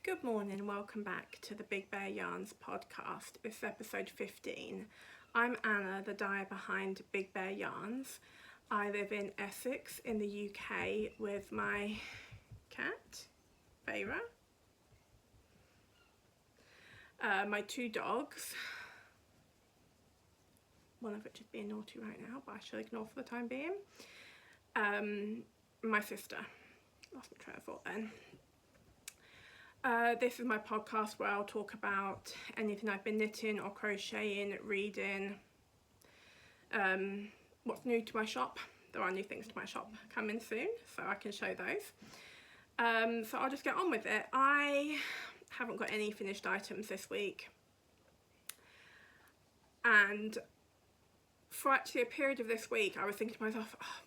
Good morning, welcome back to the Big Bear Yarns podcast. This is episode 15. I'm Anna, the dyer behind Big Bear Yarns. I live in Essex in the UK with my cat, Vera, my two dogs, one of which is being naughty right now, but I shall ignore for the time being, my sister. Lost my train of thought then. This is my podcast where I'll talk about anything I've been knitting or crocheting, reading, what's new to my shop. There are new things to my shop coming soon, so I can show those. So I'll just get on with it. I haven't got any finished items this week, and for actually a period of this week I was thinking to myself, oh,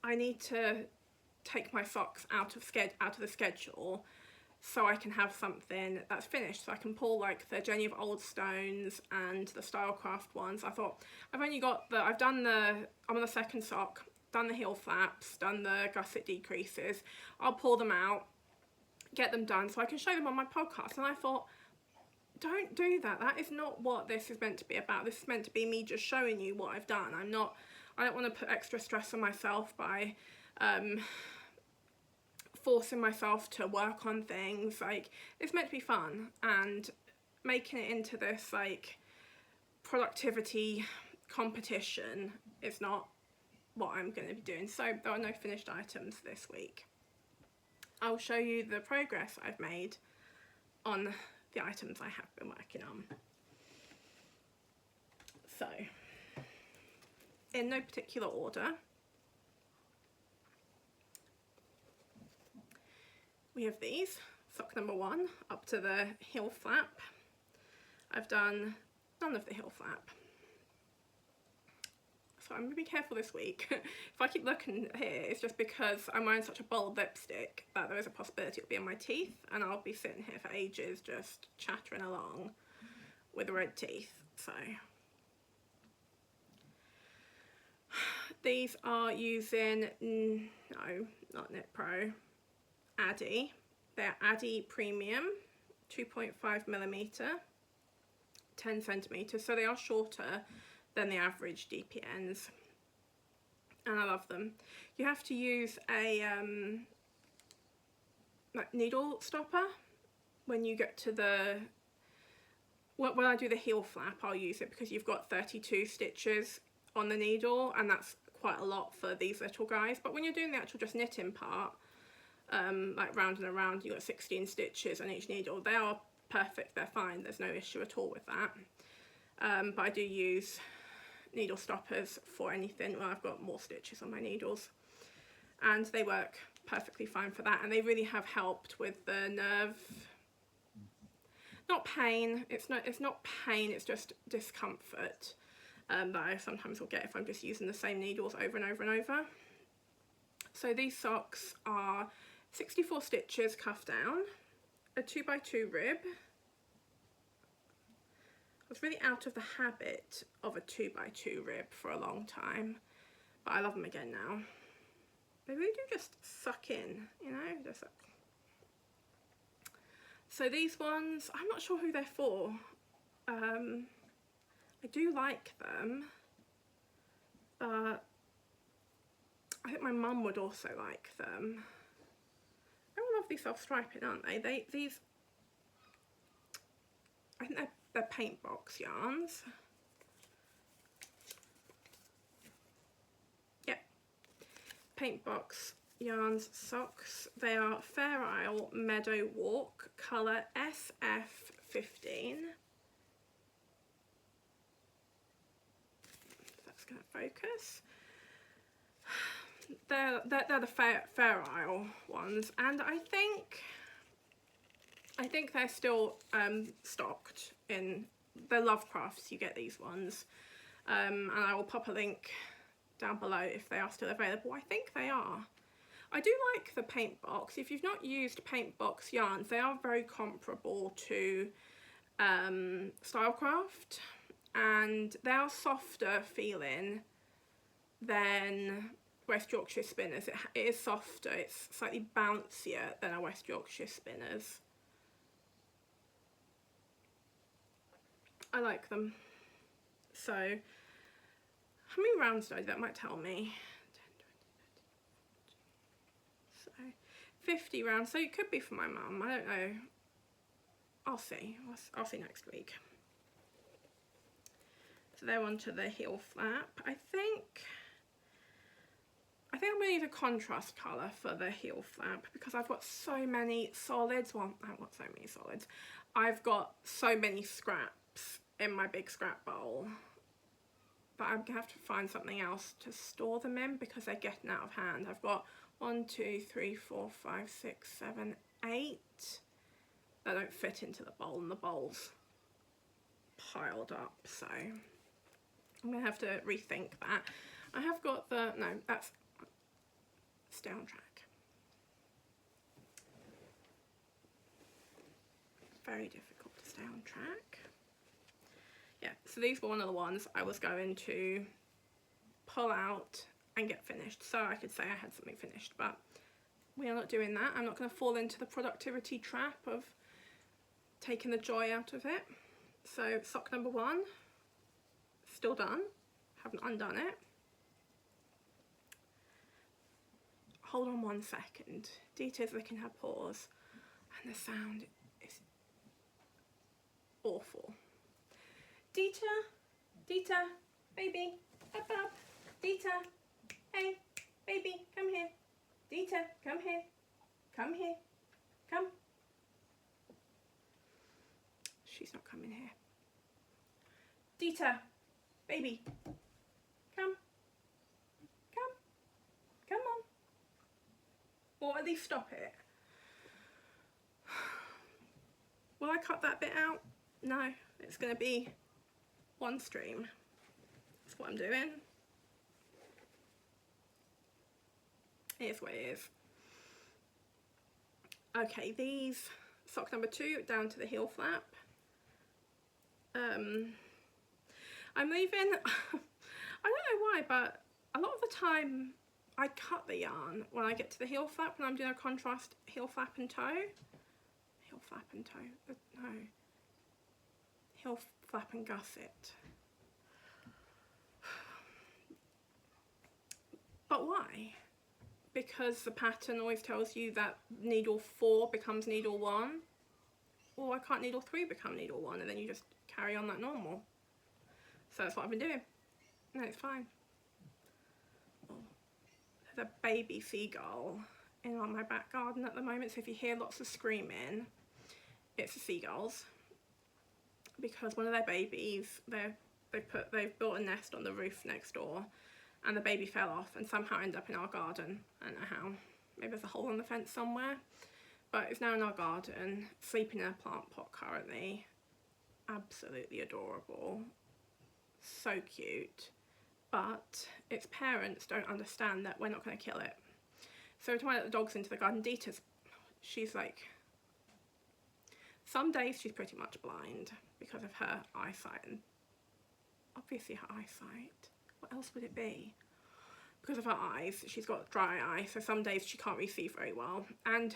I need to take my socks out of the schedule so I can have something that's finished, so I can pull like the Jenny of Oldstones and the Stylecraft ones. I thought, I'm on the second sock, done the heel flaps, done the gusset decreases. I'll pull them out, get them done so I can show them on my podcast. And I thought, don't do that. That is not what this is meant to be about. This is meant to be me just showing you what I've done. I don't want to put extra stress on myself by forcing myself to work on things. Like, it's meant to be fun, and making it into this like productivity competition is not what I'm going to be doing. So there are no finished items this week. I'll show you the progress I've made on the items I have been working on. So, in no particular order, we have these, sock number 1 up to the heel flap. I've done none of the heel flap, so I'm going to be careful this week. If I keep looking here, it's just because I'm wearing such a bold lipstick that there is a possibility it'll be in my teeth, and I'll be sitting here for ages just chattering along with red teeth. So these are using, no, not Knit Pro, Addy. They're Addy Premium, 2.5mm, 10cm, so they are shorter than the average DPNs, and I love them. You have to use a like needle stopper when you get to the, when I do the heel flap, I'll use it because you've got 32 stitches on the needle, and that's quite a lot for these little guys. But when you're doing the actual just knitting part, like round and around, you've got 16 stitches on each needle. They are perfect, they're fine, there's no issue at all with that. But I do use needle stoppers for anything when I've got more stitches on my needles, and they work perfectly fine for that, and they really have helped with the nerve, not pain, it's not pain, it's just discomfort that I sometimes will get if I'm just using the same needles over and over and over. So these socks are 64 stitches cuff down, a 2x2 rib. I was really out of the habit of a 2x2 rib for a long time, but I love them again now. They really do just suck in, you know, just like. So these ones, I'm not sure who they're for. I do like them, but I think my mum would also like them. I love these self-striping, aren't they? These, I think they're paint box yarns. Yep, paint box yarns socks. They are Fair Isle Meadow Walk, colour SF15. That's going to focus. They're the Fair Isle ones, and I think they're still stocked in the Lovecrafts. You get these ones, and I will pop a link down below if they are still available. I think they are. I do like the paint box. If you've not used paint box yarns, they are very comparable to Stylecraft, and they are softer feeling than West Yorkshire spinners. It is softer, it's slightly bouncier than a West Yorkshire spinners. I like them. So how many rounds do I do? That might tell me. 10, 20, 30, 40. So 50 rounds. So it could be for my mum. I don't know. I'll see. I'll see next week. So they're onto the heel flap. I think I'm going to use a contrast colour for the heel flap because I've got so many solids. Well, I haven't got so many solids. I've got so many scraps in my big scrap bowl. But I'm going to have to find something else to store them in because they're getting out of hand. I've got 1, 2, 3, 4, 5, 6, 7, 8 that don't fit into the bowl, and the bowl's piled up. So I'm going to have to rethink that. I have got the, no, that's stay on track. Very difficult to stay on track. Yeah, so these were one of the ones I was going to pull out and get finished, so I could say I had something finished, but we are not doing that. I'm not going to fall into the productivity trap of taking the joy out of it. So sock number 1, still done, haven't undone it. Hold on 1 second. Dita's licking her paws and the sound is awful. Dita, baby, up, Dita, hey, baby, come here. Dita, come here, come. She's not coming here. Dita, baby, come on. Or at least stop it. Will I cut that bit out? No, it's going to be one stream. That's what I'm doing. It is what it is. Okay, these, sock number 2 down to the heel flap. I'm leaving, I don't know why, but a lot of the time I cut the yarn when I get to the heel flap when I'm doing a contrast heel flap and toe. Heel flap and toe, no. Heel flap and gusset. But why? Because the pattern always tells you that needle 4 becomes needle 1, or I can't needle 3 become needle 1, and then you just carry on like normal. So that's what I've been doing. No, it's fine. Oh, there's a baby seagull in on my back garden at the moment, so if you hear lots of screaming, it's the seagulls. Because one of their babies, they've built a nest on the roof next door, and the baby fell off and somehow ended up in our garden. I don't know how. Maybe there's a hole in the fence somewhere. But it's now in our garden, sleeping in a plant pot currently. Absolutely adorable. So cute. But its parents don't understand that we're not going to kill it. So every time I let the dogs into the garden, she's like, some days she's pretty much blind because of her eyesight. And obviously her eyesight. What else would it be? Because of her eyes, she's got dry eye, so some days she can't really see very well. And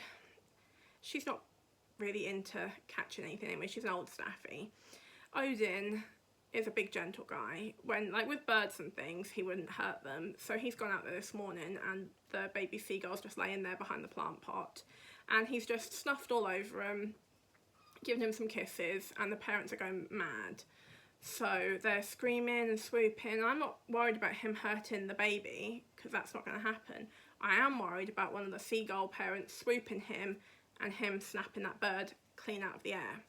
she's not really into catching anything anyway, she's an old staffy. Odin is a big gentle guy. When, like with birds and things, he wouldn't hurt them. So he's gone out there this morning and the baby seagull's just laying there behind the plant pot. And he's just snuffed all over him, giving him some kisses, and the parents are going mad. So they're screaming and swooping. I'm not worried about him hurting the baby, because that's not going to happen. I am worried about one of the seagull parents swooping him and him snapping that bird clean out of the air,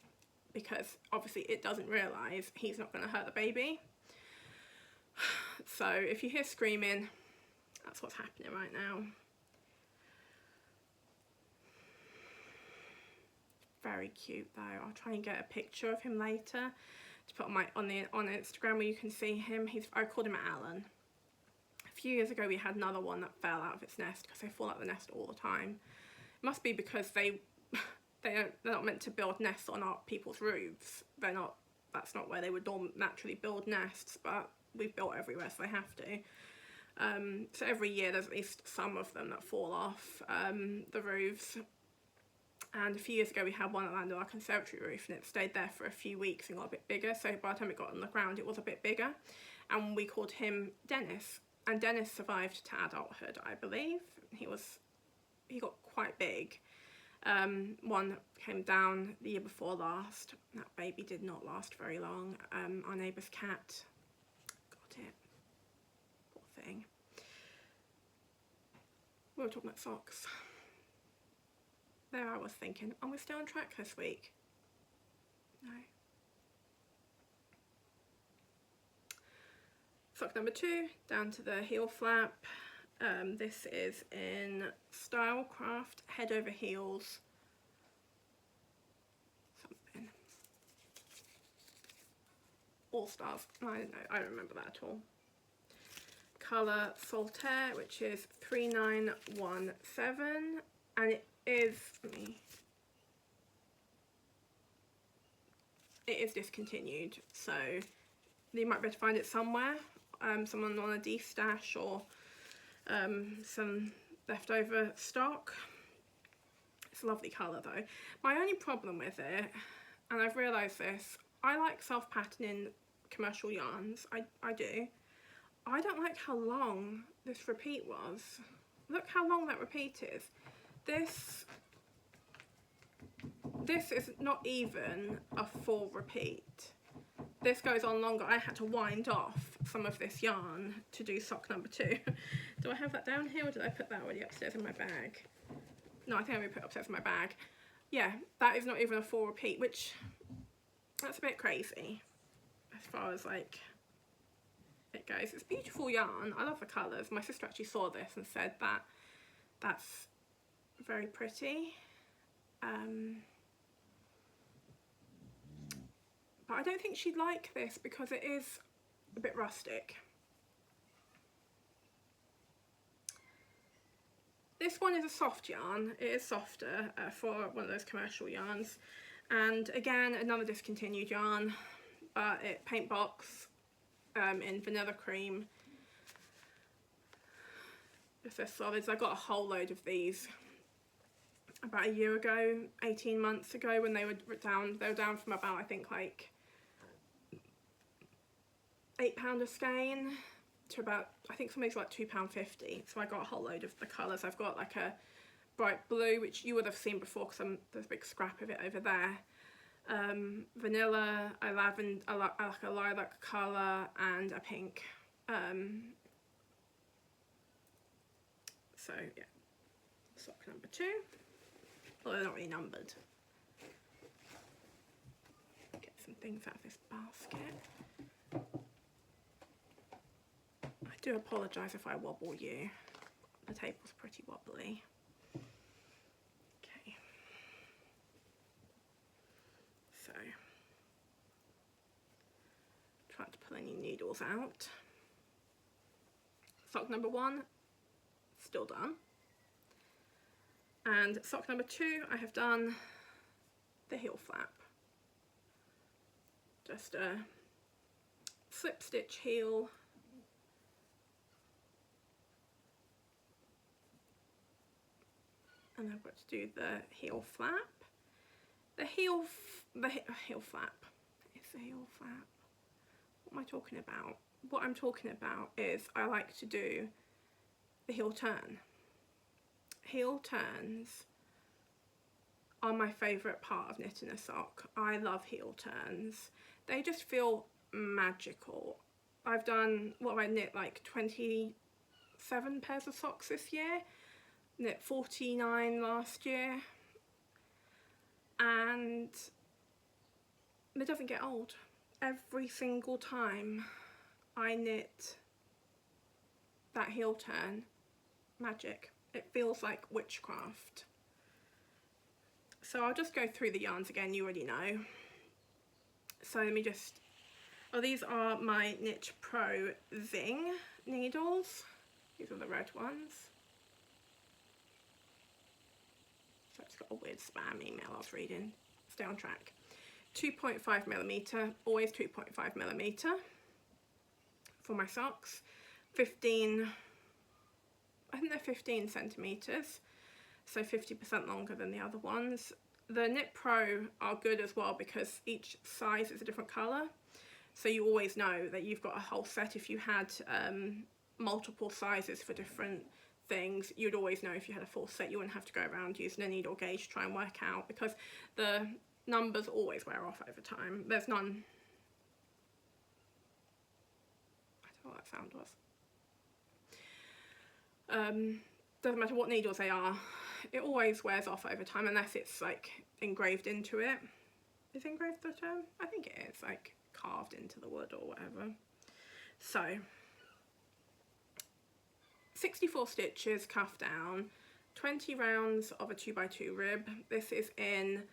because obviously it doesn't realise he's not going to hurt the baby. So if you hear screaming, that's what's happening right now. Very cute though. I'll try and get a picture of him later to put on Instagram where you can see him. I called him Alan. A few years ago we had another one that fell out of its nest, because they fall out of the nest all the time. It must be because they're not meant to build nests on our people's roofs. That's not where they would naturally build nests, but we've built everywhere, so they have to. So every year there's at least some of them that fall off the roofs. And a few years ago we had one under our conservatory roof, and it stayed there for a few weeks and got a bit bigger. So by the time it got on the ground, it was a bit bigger. And we called him Dennis. And Dennis survived to adulthood, I believe. He got quite big. One came down the year before last. That baby did not last very long. Our neighbour's cat got it. Poor thing. We were talking about socks. There I was thinking, are we still on track this week? No. Sock number 2, down to the heel flap. This is in Stylecraft, head over heels. Something. All Stars. I don't know, I don't remember that at all. Colour Saltaire, which is 3917, and it is discontinued, so you might be able to find it somewhere. Someone on a de-stash or some leftover stock. It's a lovely colour though. My only problem with it, and I've realised this, I like self-patterning commercial yarns. I do. I don't like how long this repeat was. Look how long that repeat is. This is not even a full repeat. This goes on longer. I had to wind off some of this yarn to do sock number 2. Do I have that down here, or did I put that already upstairs in my bag? No, I think I already put it upstairs in my bag. Yeah, that is not even a full repeat, which, that's a bit crazy as far as like it goes. It's beautiful yarn. I love the colours. My sister actually saw this and said that that's very pretty. But I don't think she'd like this because it is a bit rustic. This one is a soft yarn. It is softer for one of those commercial yarns. And again, another discontinued yarn, but it paint box in vanilla cream. If they're solids, I got a whole load of these about a year ago, 18 months ago, when they were down. They were down from about, I think, like £8 a skein to about, I think something's like £2.50. So I got a whole load of the colours. I've got like a bright blue, which you would have seen before because there's a big scrap of it over there. Vanilla, a lavender, like a lilac colour, and a pink. So yeah, sock number 2. Well, they're not really numbered. Get some things out of this basket. I do apologise if I wobble you. The table's pretty wobbly. Okay. So, try to pull any needles out. Sock number 1, still done. And sock number 2, I have done the heel flap. Just a slip stitch heel. And I've got to do the heel flap. The heel flap. It's the heel flap. What am I talking about? What I'm talking about is I like to do the heel turn. Heel turns are my favourite part of knitting a sock. I love heel turns. They just feel magical. I've done, what have I knit, like 27 pairs of socks this year. Knit 49 last year. And it doesn't get old. Every single time I knit that heel turn, magic. It feels like witchcraft. So I'll just go through the yarns again, you already know. So let me just, these are my Knit Pro Zing needles. These are the red ones. So I just got a weird spam email I was reading. Stay on track. 2.5mm, always 2.5mm for my socks. 15, I think they're 15 centimetres, so 50% longer than the other ones. The Knit Pro are good as well because each size is a different colour, so you always know that you've got a whole set. If you had multiple sizes for different things, you'd always know if you had a full set. You wouldn't have to go around using a needle gauge to try and work out, because the numbers always wear off over time. There's none. I don't know what that sound was. Doesn't matter what needles they are, it always wears off over time unless it's like engraved into it. Is engraved the term? I think it is, like carved into the wood or whatever. So 64 stitches, cuff down, 20 rounds of a 2x2 rib. This is in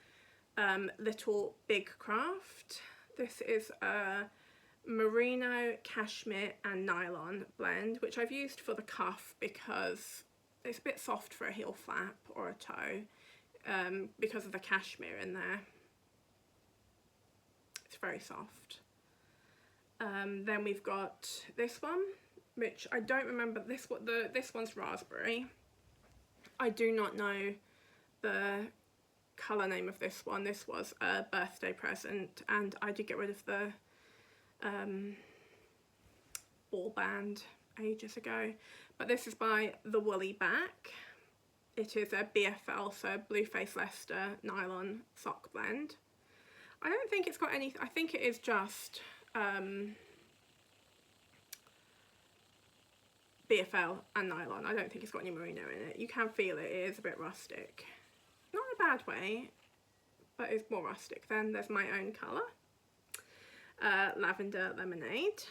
Little Big Craft. This is a merino, cashmere and nylon blend, which I've used for the cuff because it's a bit soft for a heel flap or a toe, because of the cashmere in there. It's very soft. Then we've got this one, which I don't remember. This one's raspberry. I do not know the colour name of this one. This was a birthday present, and I did get rid of the ball band ages ago. But this is by the Woolyback. It is a BFL, so Blueface Leicester nylon sock blend. I don't think it's got any, I think it is just BFL and nylon. I don't think it's got any merino in it. You can feel it, it is a bit rustic. Not in a bad way, but it's more rustic. Then there's my own colour. Lavender Lemonade,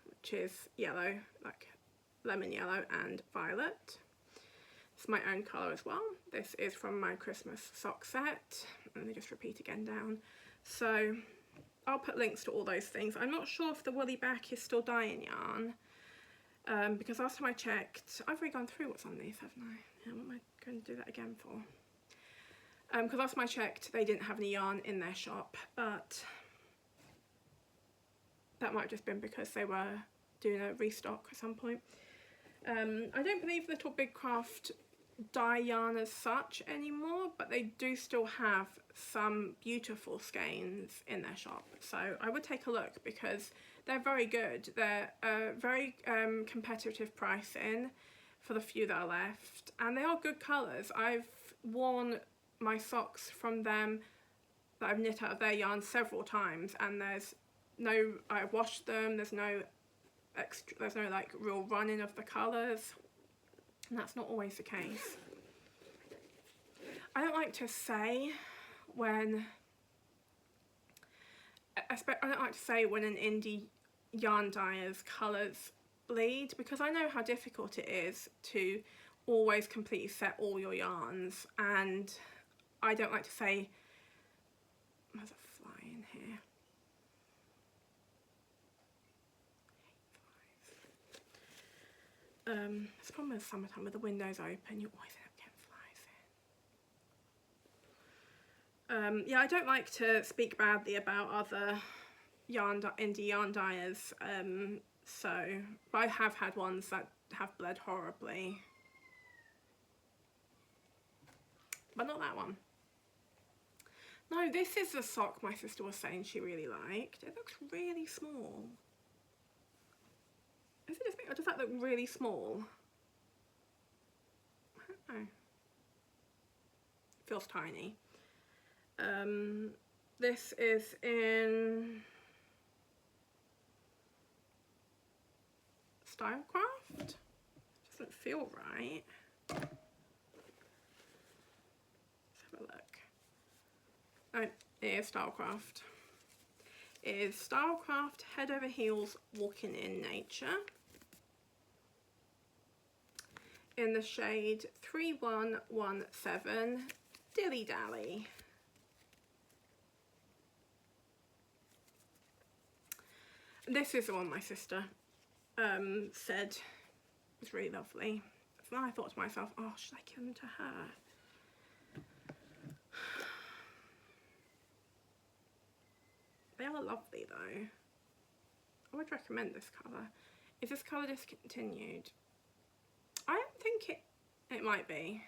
which is yellow, like lemon yellow and violet. It's my own colour as well. This is from my Christmas sock set. Let me just repeat again down. So I'll put links to all those things. I'm not sure if the Woolyback is still dyeing yarn, because last time I checked, I've already gone through what's on these, haven't I? Yeah, what am I going to do that again for? Because last time I checked, they didn't have any yarn in their shop, but that might have just been because they were doing a restock at some point. I don't believe Little Big Craft dye yarn as such anymore, but they do still have some beautiful skeins in their shop, so I would take a look because they're very good. They're very competitive pricing for the few that are left, and they are good colours. I've worn my socks from them that I've knit out of their yarn several times, and there's no, I washed them, there's no extra, there's no like real running of the colours, and that's not always the case. I don't like to say when, I don't like to say when an indie yarn dyer's colours bleed, because I know how difficult it is to always completely set all your yarns, and I don't like to say, there's a fly in here. It's a problem with summertime with the windows open, you always end up getting flies in. Yeah, I don't like to speak badly about other indie yarn dyers, but I have had ones that have bled horribly. But not that one. No, this is the sock my sister was saying she really liked. It looks really small. Is it just me, or does that look really small? I don't know. Feels tiny. This is in Stylecraft. Doesn't feel right. Let's have a look. Oh, it is Stylecraft. It is Stylecraft Head Over Heels Walking in Nature, in the shade 3117 Dilly Dally. This is the one my sister said was really lovely. So I thought to myself, oh, should I give them to her? They are lovely though. I would recommend this colour. Is this colour discontinued? I don't think it might be.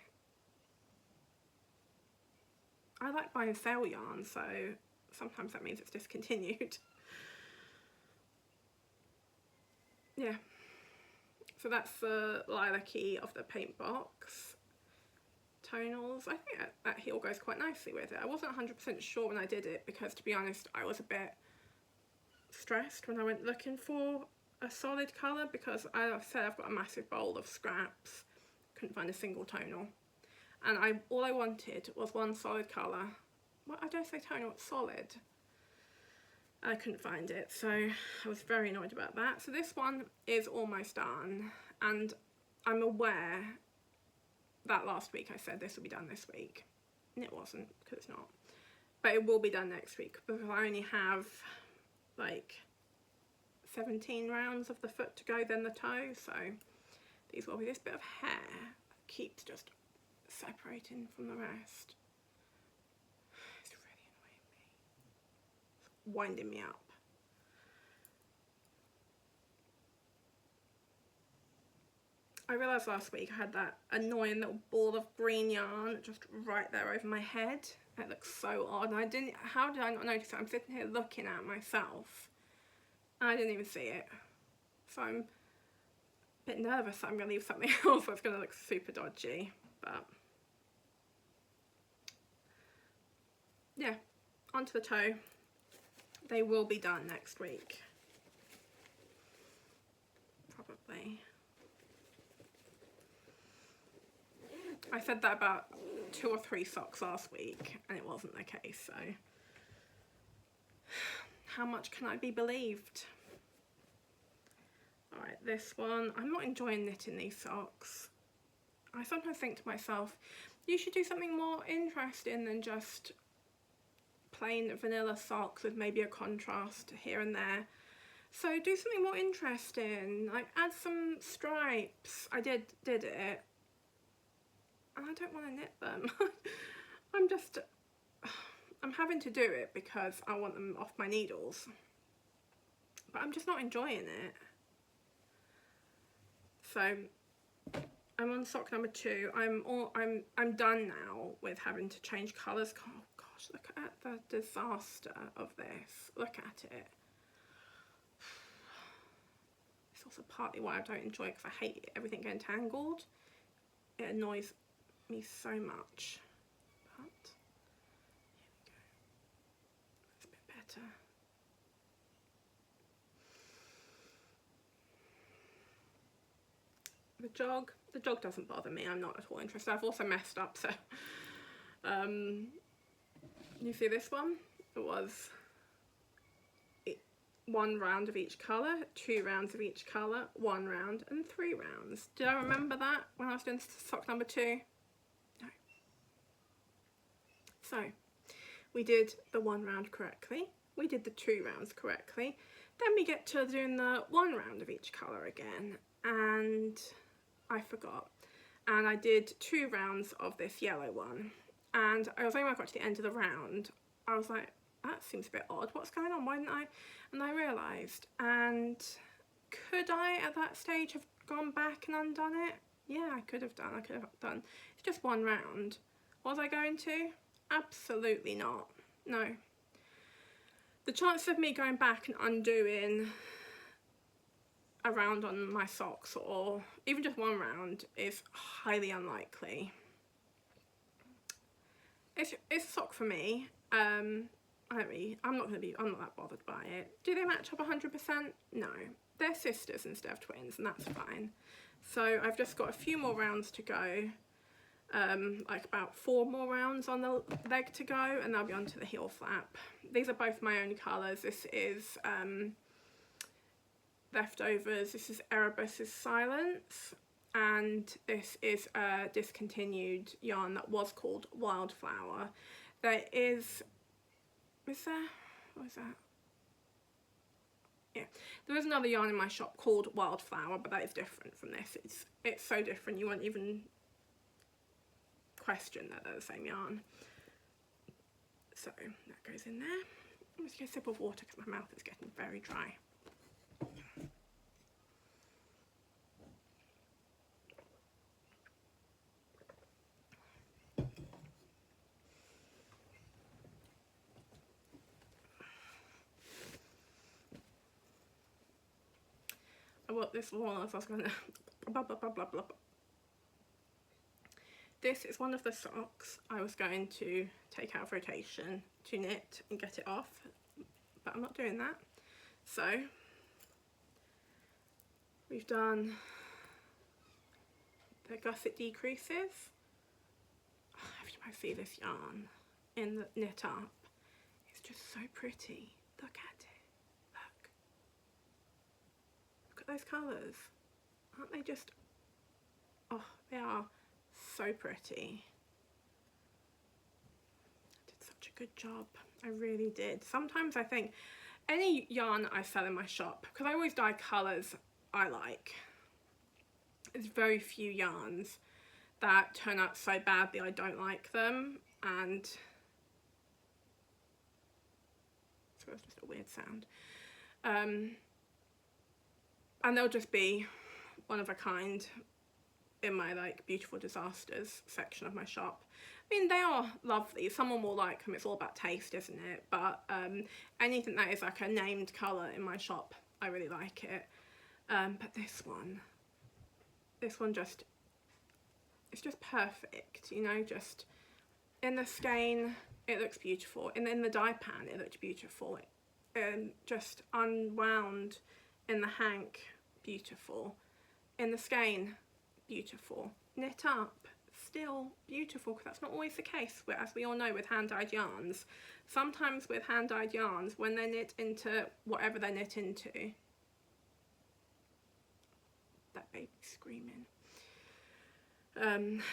I like buying sale yarn, so sometimes that means it's discontinued. Yeah, so that's the lilac-y of the paint box. Tonals, I think that heel goes quite nicely with it. I wasn't 100% sure when I did it because, to be honest, I was a bit stressed when I went looking for a solid colour because, as I've said, I've got a massive bowl of scraps. Couldn't find a single tonal, and all I wanted was one solid colour. Well, I don't say tonal, it's solid. I couldn't find it, so I was very annoyed about that. So this one is almost done, and I'm aware that last week I said this will be done this week, and it wasn't, because it's not. But it will be done next week because I only have like 17 rounds of the foot to go, then the toe, so these will be. This bit of hair keeps just separating from the rest. It's really annoying me. It's winding me up. I realised last week I had that annoying little ball of green yarn just right there over my head. It looks so odd, and how did I not notice it? I'm sitting here looking at myself and I didn't even see it. So I'm a bit nervous that I'm going to leave something else that's going to look super dodgy, but yeah, onto the toe. They will be done next week, probably. I said that about 2 or 3 socks last week and it wasn't the case, so how much can I be believed? Alright, this one, I'm not enjoying knitting these socks. I sometimes think to myself, you should do something more interesting than just plain vanilla socks with maybe a contrast here and there. So do something more interesting, like add some stripes. I did it. I don't want to knit them. I'm having to do it because I want them off my needles, but I'm just not enjoying it. So I'm on sock number 2. I'm done now with having to change colours. Oh gosh, look at the disaster of this. Look at it. It's also partly why I don't enjoy it, because I hate everything getting tangled. It annoys me so much, but here we go. It's a bit better. The jog doesn't bother me. I'm not at all interested. I've also messed up, so you see this one? It was 1 round of each colour, 2 rounds of each colour, 1 round and 3 rounds. Did I remember that when I was doing sock number 2? No. So we did the 1 round correctly, we did the 2 rounds correctly, then we get to doing the 1 round of each colour again, and I forgot, and I did 2 rounds of this yellow one, and I was only when I got to the end of the round, I was like, that seems a bit odd, what's going on, why didn't I? And I realised, and could I at that stage have gone back and undone it? Yeah, I could have done. It's just 1 round. Was I going to? Absolutely not. No. The chance of me going back and undoing a round on my socks, or even just 1 round, is highly unlikely. It's a sock for me. I'm not that bothered by it. Do they match up 100%? No. They're sisters instead of twins, and that's fine. So I've just got a few more rounds to go, like about 4 more rounds on the leg to go, and I'll be onto the heel flap. These are both my own colours. This is Leftovers, this is Erebus's Silence, and this is a discontinued yarn that was called Wildflower. There is there? What is that? Yeah, there is another yarn in my shop called Wildflower, but that is different from this. It's so different you won't even question that they're the same yarn. So that goes in there. I'm just gonna get a sip of water because my mouth is getting very dry. what this was. I was going to blah, blah, blah, blah, blah. This is one of the socks I was going to take out of rotation to knit and get it off, but I'm not doing that. So we've done the gusset decreases. Oh, every time I see this yarn in the knit up, it's just so pretty. Look at it. Look at those colours. Aren't they just, oh, they are so pretty. I did such a good job. I really did. Sometimes I think any yarn I sell in my shop, because I always dye colours I like, there's very few yarns that turn out so badly I don't like them, and so it's just a weird sound. And they'll just be one of a kind in my like beautiful disasters section of my shop. I mean, they are lovely. Someone will like them. It's all about taste, isn't it? But anything that is like a named colour in my shop, I really like it. But this one just, it's just perfect, you know, just in the skein it looks beautiful, and in the dye pan it looked beautiful, and just unwound in the hank, beautiful, in the skein, beautiful, knit up, still beautiful, because that's not always the case, as we all know with hand-dyed yarns. Sometimes with hand-dyed yarns, when they're knit into whatever they're knit into, that baby's screaming,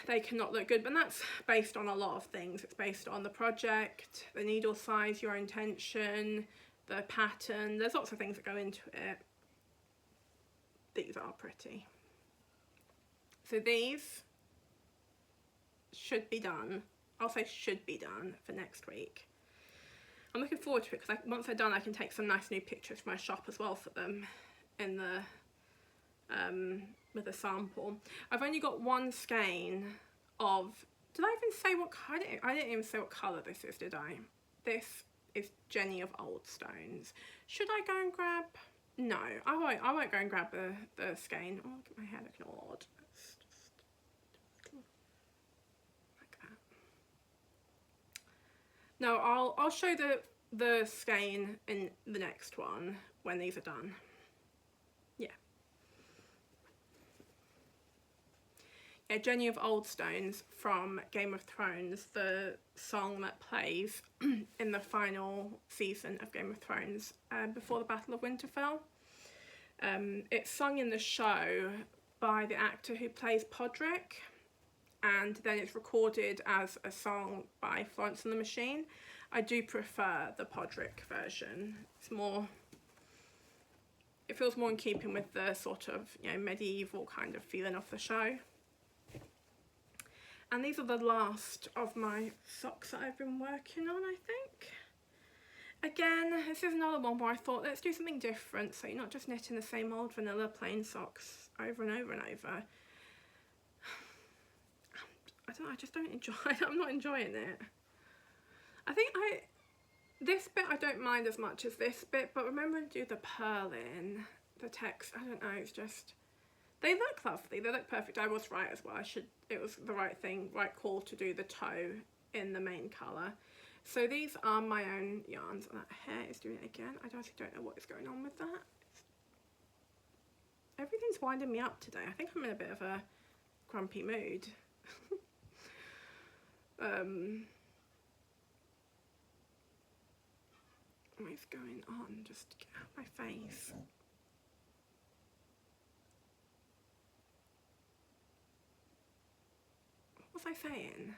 they cannot look good, but that's based on a lot of things. It's based on the project, the needle size, your intention, the pattern. There's lots of things that go into it. These are pretty. So these should be done. I'll say should be done for next week. I'm looking forward to it, because once they're done I can take some nice new pictures from my shop as well for them in the with a sample. I've only got one skein of, did I even say what, I didn't even say what colour this is, did I? This is Jenny of Oldstones. Should I go and grab, no, I won't go and grab the skein. Oh, look at my hair looking all odd. Just like that. No, I'll show the skein in the next one when these are done. Yeah. Yeah, Jenny of Oldstones from Game of Thrones, the song that plays in the final season of Game of Thrones before the Battle of Winterfell. It's sung in the show by the actor who plays Podrick, and then it's recorded as a song by Florence and the Machine. I do prefer the Podrick version. It's more, it feels more in keeping with the sort of, you know, medieval kind of feeling of the show. And these are the last of my socks that I've been working on, I think. Again, this is another one where I thought, let's do something different, so you're not just knitting the same old vanilla plain socks over and over and over. I don't know, I just don't enjoy it. I'm not enjoying it. I think this bit I don't mind as much as this bit, but remember to do the purling, the text, I don't know, it's just, they look lovely, they look perfect. I was right as well, it was the right thing, right call to do the toe in the main colour. So these are my own yarns, and that hair is doing it again. I honestly don't know what is going on with that. Everything's winding me up today. I think I'm in a bit of a grumpy mood. What is going on? Just get out of my face. What was I saying?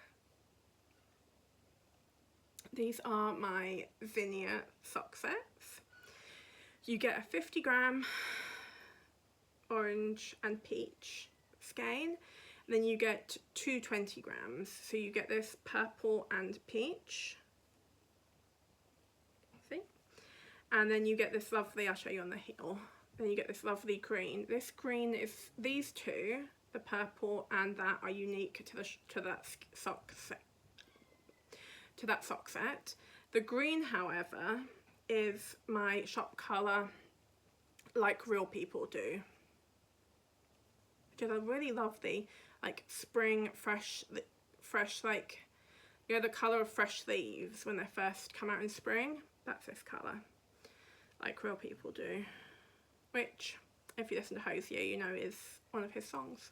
These are my Zinnia sock sets. You get a 50-gram orange and peach skein, and then you get two 20 grams. So you get this purple and peach, see? And then you get this lovely, I'll show you on the heel, then you get this lovely green. This green is, these two, the purple and that, are unique to that sock set. The green, however, is my shop colour, like real people do. Just I really love the like spring fresh like, you know, the colour of fresh leaves when they first come out in spring. That's this colour, like Real People do, which if you listen to Hosier you know is one of his songs.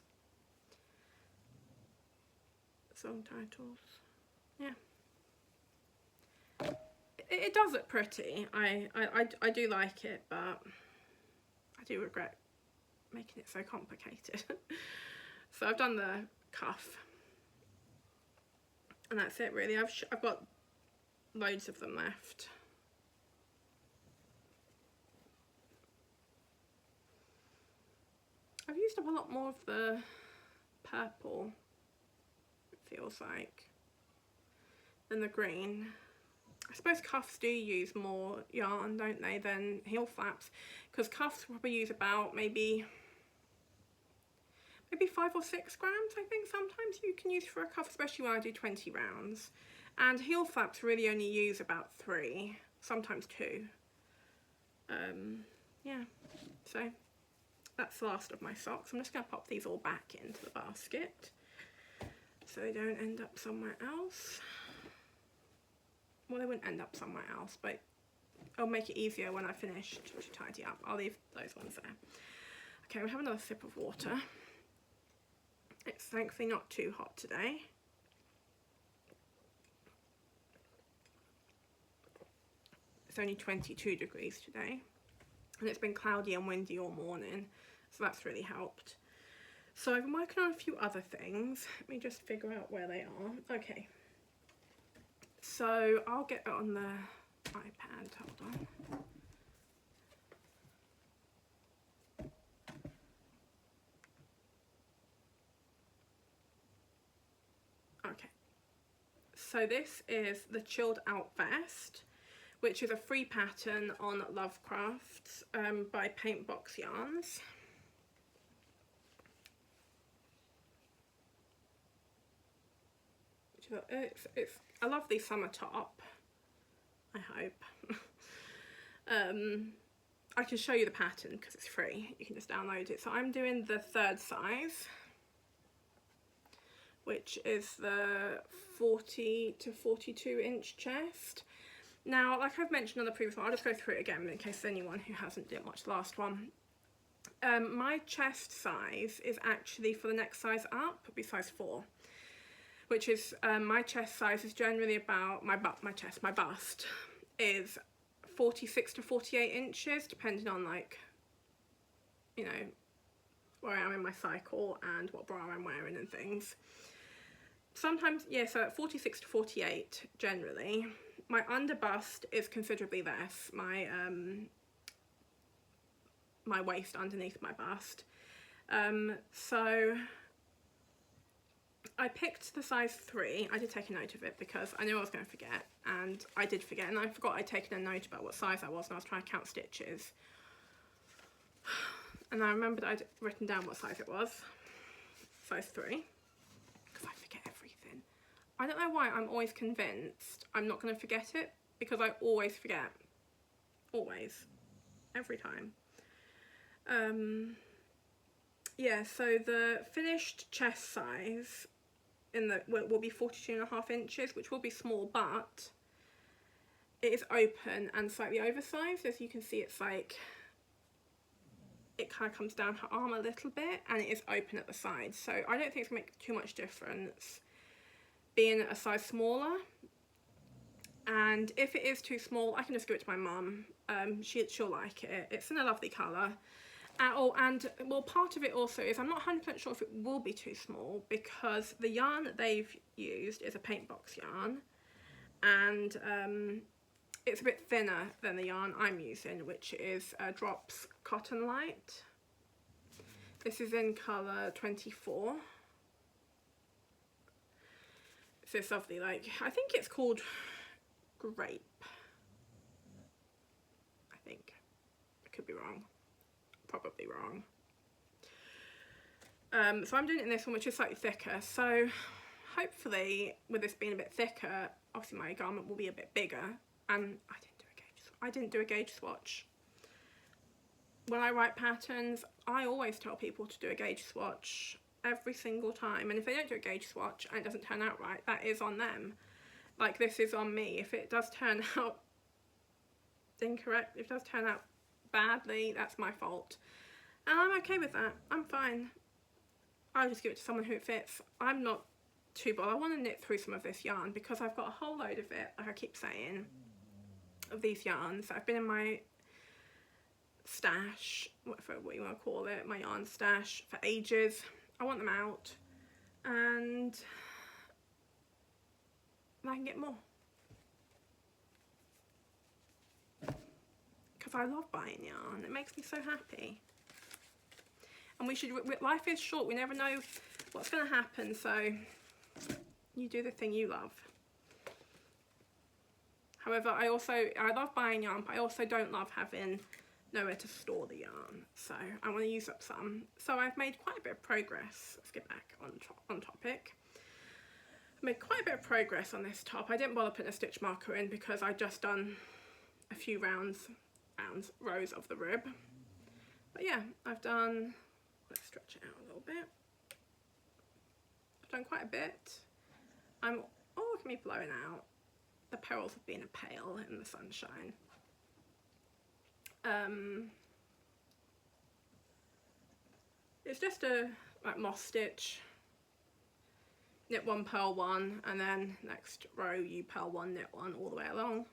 Song titles, yeah. It does look pretty. I do like it, but I do regret making it so complicated. So I've done the cuff, and that's it really. I've got loads of them left. I've used up a lot more of the purple, it feels like, than the green. I suppose cuffs do use more yarn, don't they, than heel flaps, because cuffs probably use about maybe 5 or 6 grams, I think sometimes you can use for a cuff, especially when I do 20 rounds. And heel flaps really only use about 3, sometimes 2. Yeah, so that's the last of my socks. I'm just going to pop these all back into the basket so they don't end up somewhere else. Well, they wouldn't end up somewhere else, but it'll make it easier when I finish to tidy up. I'll leave those ones there. Okay, we'll have another sip of water. It's thankfully not too hot today. It's only 22 degrees today, and it's been cloudy and windy all morning, so that's really helped. So I've been working on a few other things. Let me just figure out where they are. Okay. So I'll get it on the iPad, hold on. Okay, so this is the Chilled Out Vest, which is a free pattern on Lovecraft by Paintbox Yarns. It's a lovely summer top, I hope. I can show you the pattern because it's free, you can just download it. So I'm doing the 3rd size, which is the 40 to 42 inch chest. Now, like I've mentioned on the previous one, I'll just go through it again in case anyone who hasn't did watch the last one. My chest size is actually for the next size up, it'll be size 4. Which is, my chest size is generally about, my bust is 46 to 48 inches, depending on, like, you know, where I am in my cycle and what bra I'm wearing and things. Sometimes, yeah, so at 46 to 48 generally. My under bust is considerably less, my waist underneath my bust. So I picked the size 3. I did take a note of it because I knew I was going to forget, and I did forget, and I forgot I'd taken a note about what size I was when I was trying to count stitches. And I remembered I'd written down what size it was. Size 3. Because I forget everything. I don't know why I'm always convinced I'm not going to forget it, because I always forget. Always. Every time. Yeah, so the finished chest size will be 42.5 inches, which will be small, but it is open and slightly oversized. As you can see, it's like, it kind of comes down her arm a little bit, and it is open at the sides. So I don't think it's going to make too much difference being a size smaller. And if it is too small, I can just give it to my mum. She'll like it. It's in a lovely colour. Oh, and well, part of it also is I'm not 100% sure if it will be too small, because the yarn that they've used is a Paintbox yarn, and it's a bit thinner than the yarn I'm using, which is Drops Cotton Light. This is in colour 24. It's this lovely, like, I think it's called Grape. I think. I could be wrong. Probably wrong. So I'm doing it in this one, which is slightly thicker. So hopefully, with this being a bit thicker, obviously my garment will be a bit bigger. And I didn't do a gauge swatch. when I write patterns, I always tell people to do a gauge swatch every single time, and if they don't do a gauge swatch and it doesn't turn out right, that is on them. Like, this is on me. If it does turn out incorrect, if it does turn out badly, that's my fault, and I'm okay with that. I'm fine. I'll just give it to someone who it fits. I'm not too bothered. I want to knit through some of this yarn because I've got a whole load of it, like I keep saying, of these yarns that have been in my stash, what you want to call it, my yarn stash, for ages. I want them out, and I can get more. Because I love buying yarn. It makes me so happy. And we should, life is short. We never know what's going to happen, so you do the thing you love. However, I love buying yarn, but I also don't love having nowhere to store the yarn, so I want to use up some. So I've made quite a bit of progress. Let's get back on topic. I made quite a bit of progress on this top. I didn't bother putting a stitch marker in because I'd just done a few rows of the rib. But yeah, I've done, let's stretch it out a little bit. I've done quite a bit. Oh, look at me blowing out. The perils of being a pail in the sunshine. It's just a moss stitch, knit one, purl one, and then next row you purl one, knit one all the way along.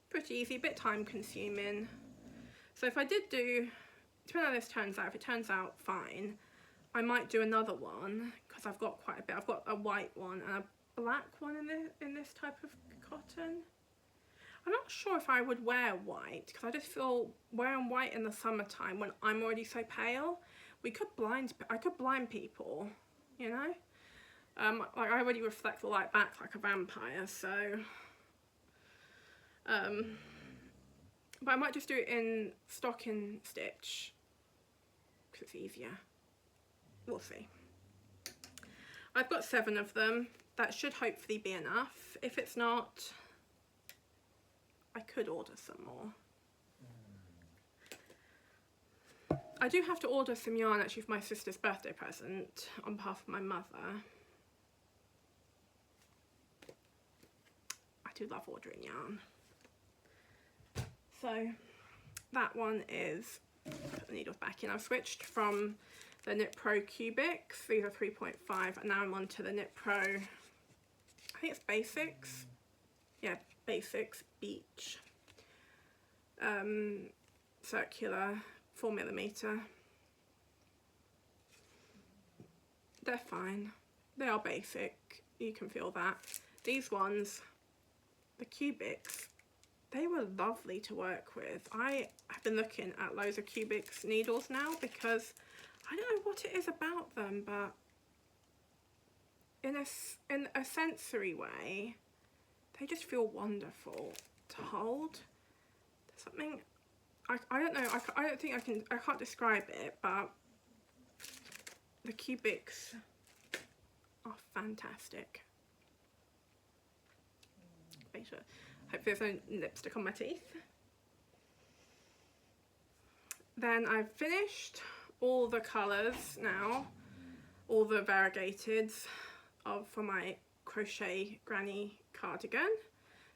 Pretty easy, a bit time consuming. So if I did do, depending on how this turns out, if it turns out fine, I might do another one because I've got quite a bit. I've got a white one and a black one in this type of cotton. I'm not sure if I would wear white because I just feel wearing white in the summertime when I'm already so pale, I could blind people, you know. Like, I already reflect the light back like a vampire, so. But I might just do it in stocking stitch because it's easier. We'll see. I've got 7 of them. That should hopefully be enough. If it's not, I could order some more. I do have to order some yarn actually for my sister's birthday present on behalf of my mother. I do love ordering yarn. So that one is, put the needles back in. I've switched from the Knit Pro Cubics, these are 3.5, and now I'm on to the Knit Pro, I think it's Basics. Yeah, Basics Beach. Circular 4mm. They're fine. They are basic. You can feel that. These ones, the Cubics, they were lovely to work with. I have been looking at loads of Cubics needles now because I don't know what it is about them, but in a sensory way, they just feel wonderful to hold. There's something, I don't know, I don't think I can't describe it, but the Cubics are fantastic. Make sure, hope there's no lipstick on my teeth. Then I've finished all the colours now, all the variegateds for my crochet granny cardigan.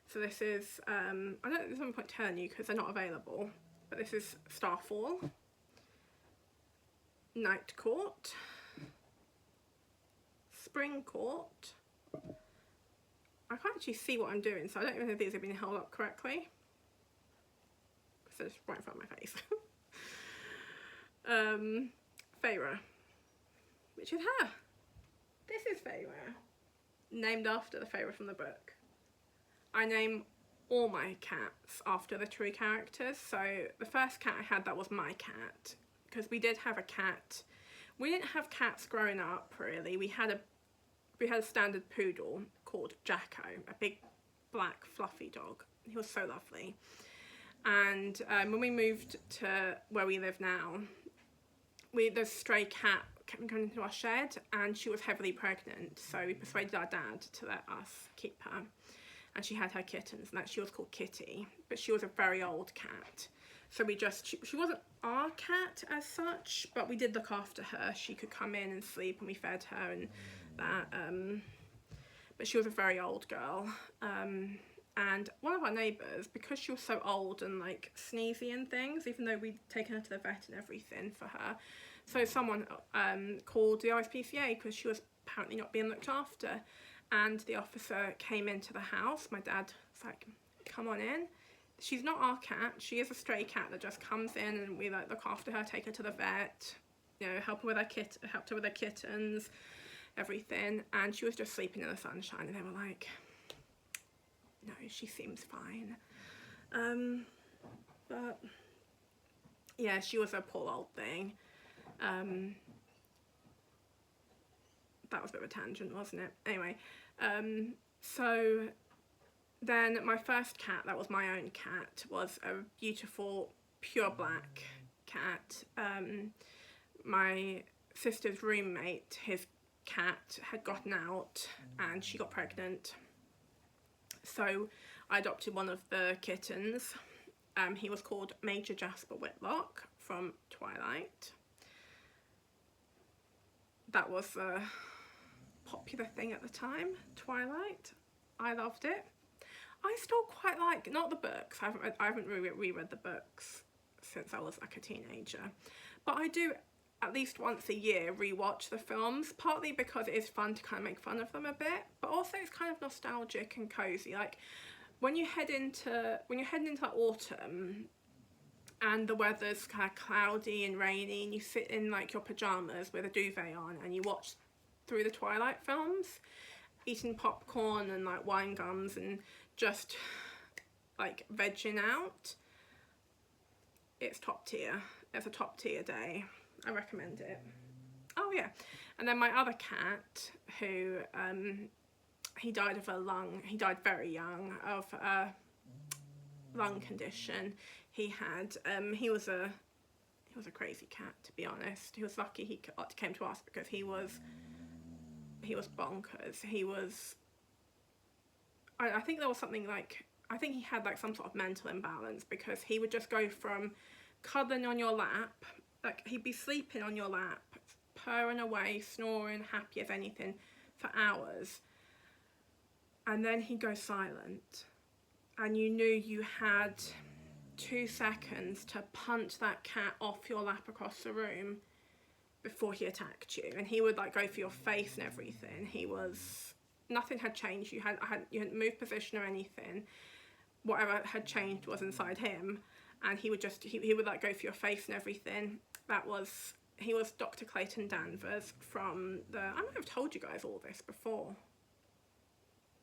So this is, there's no point telling you because they're not available, but this is Starfall, Night Court, Spring Court. I can't actually see what I'm doing, so I don't even know if these have been held up correctly because they're just right in front of my face. Feyre, which is her. This is Feyre, named after the Feyre from the book. I name all my cats after the true characters. So the first cat I had, that was my cat, because we did have a cat. We didn't have cats growing up really. We had a standard poodle called Jacko, a big black fluffy dog. He was so lovely. And when we moved to where we live now, the stray cat kept coming into our shed, and she was heavily pregnant, so we persuaded our dad to let us keep her. And she had her kittens, and she was called Kitty, but she was a very old cat. So she wasn't our cat as such, but we did look after her. She could come in and sleep, and we fed her and that. But she was a very old girl. And one of our neighbours, because she was so old and like sneezy and things, even though we'd taken her to the vet and everything for her, so someone called the ISPCA because she was apparently not being looked after. And the officer came into the house. My dad was like, come on in. She's not our cat. She is a stray cat that just comes in, and we like look after her, take her to the vet, you know, helped her with her kittens, everything. And she was just sleeping in the sunshine, and they were like, no, she seems fine. But yeah, she was a poor old thing. That was a bit of a tangent, wasn't it? Anyway, so then my first cat, that was my own cat, was a beautiful pure black cat. My sister's roommate, his cat had gotten out and she got pregnant. So I adopted one of the kittens. He was called Major Jasper Whitlock from Twilight. That was a popular thing at the time, Twilight. I loved it. I still quite like, not the books, I haven't reread the books since I was like a teenager, but I do at least once a year rewatch the films, partly because it is fun to kind of make fun of them a bit, but also it's kind of nostalgic and cozy. Like when you're heading into that autumn and the weather's kind of cloudy and rainy, and you sit in like your pajamas with a duvet on and you watch through the Twilight films, eating popcorn and like wine gums and just like vegging out, it's top tier. It's a top tier day. I recommend it. Oh yeah, and then my other cat, who he died very young of a lung condition he had. He was a crazy cat, to be honest. He was lucky he came to us because he was bonkers. He was, I think there was something like, I think he had like some sort of mental imbalance, because he would just go from cuddling on your lap, like he'd be sleeping on your lap, purring away, snoring, happy as anything for hours, and then he'd go silent, and you knew you had 2 seconds to punch that cat off your lap across the room before he attacked you. And he would like go for your face and everything. Nothing had changed. You hadn't moved position or anything. Whatever had changed was inside him, and he would like go for your face and everything. He was Dr. Clayton Danvers from the, I might have told you guys all this before,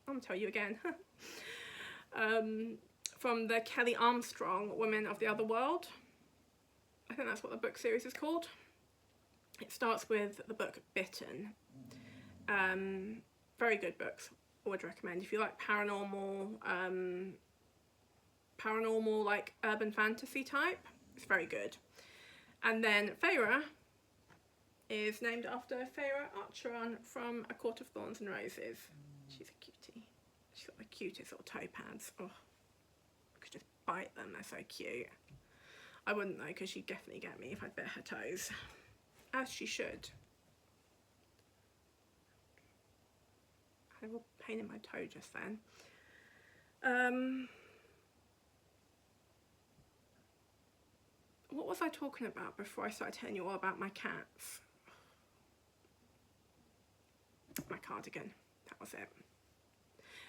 I'm gonna tell you again. From the Kelly Armstrong Women of the Other World. I think that's what the book series is called. It starts with the book Bitten. Very good books, I would recommend. If you like paranormal like urban fantasy type, it's very good. And then Feyre is named after Feyre Archeron from A Court of Thorns and Roses. She's a cutie. She's got the cutest little toe pads. Oh, I could just bite them, they're so cute. I wouldn't though, because she'd definitely get me if I bit her toes. As she should. I had a pain in my toe just then. What was I talking about before I started telling you all about my cats? My cardigan, that was it.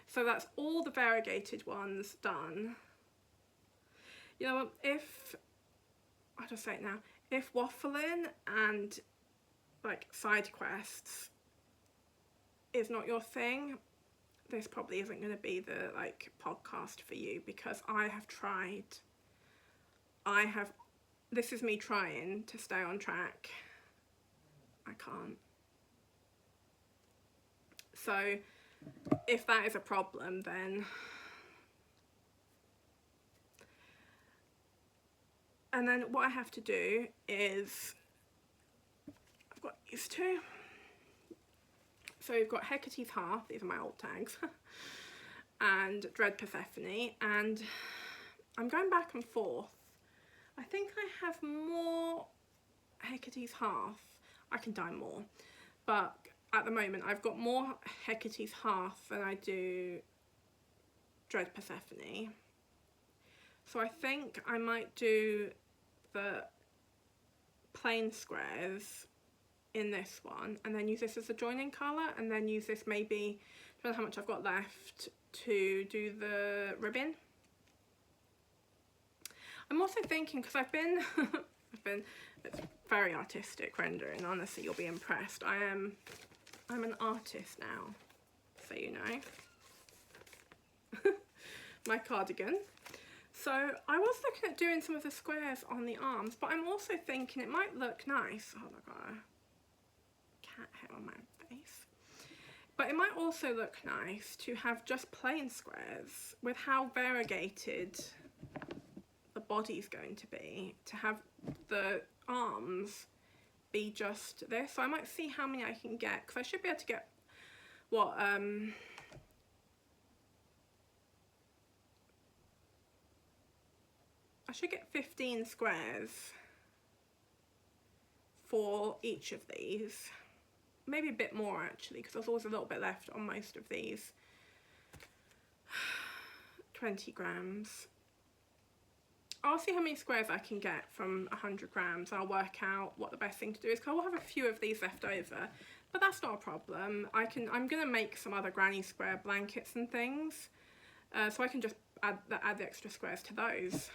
So that's all the variegated ones done. You know what, I'll just say it now, if waffling and like side quests is not your thing, this probably isn't going to be the like podcast for you, because this is me trying to stay on track. I can't. So if that is a problem, then and then what I have to do is, I've got these two. So we've got Hecate's Hearth, these are my old tags, and Dread Persephone, and I'm going back and forth I think I have more Hecate's Hearth. I can dye more, but at the moment I've got more Hecate's Hearth than I do Dread Persephone. So I think I might do the plain squares in this one and then use this as the joining colour, and then use this maybe, I don't know how much I've got left, to do the ribbon. I'm also thinking, because I've been it's very artistic rendering, honestly you'll be impressed. I'm an artist now, so you know. My cardigan. So I was looking at doing some of the squares on the arms, but I'm also thinking it might look nice. Oh, I've got a cat hair on my face. But it might also look nice to have just plain squares with how variegated the body's going to be, to have the arms be just this. So I might see how many I can get, because I should be able to get what I should get 15 squares for each of these. Maybe a bit more actually, because there's always a little bit left on most of these. 20 grams. I'll see how many squares I can get from 100 grams. I'll work out what the best thing to do is, because I will have a few of these left over, but that's not a problem. I'm gonna make some other granny square blankets and things, so I can just add the extra squares to those.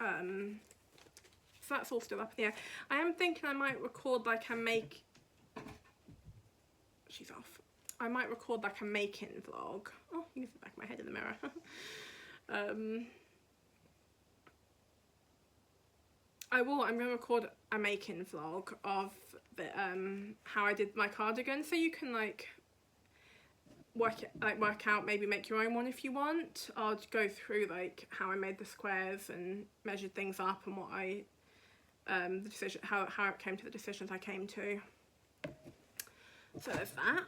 So that's all still up in the air. I am thinking I might record like a make. She's off. I might record like a making vlog. Oh, you can see the back of my head in the mirror. I'm going to record a making vlog of the how I did my cardigan, so you can like work out, maybe make your own one if you want. I'll go through like how I made the squares and measured things up, and what I the decision, how it came to the decisions I came to. So there's that.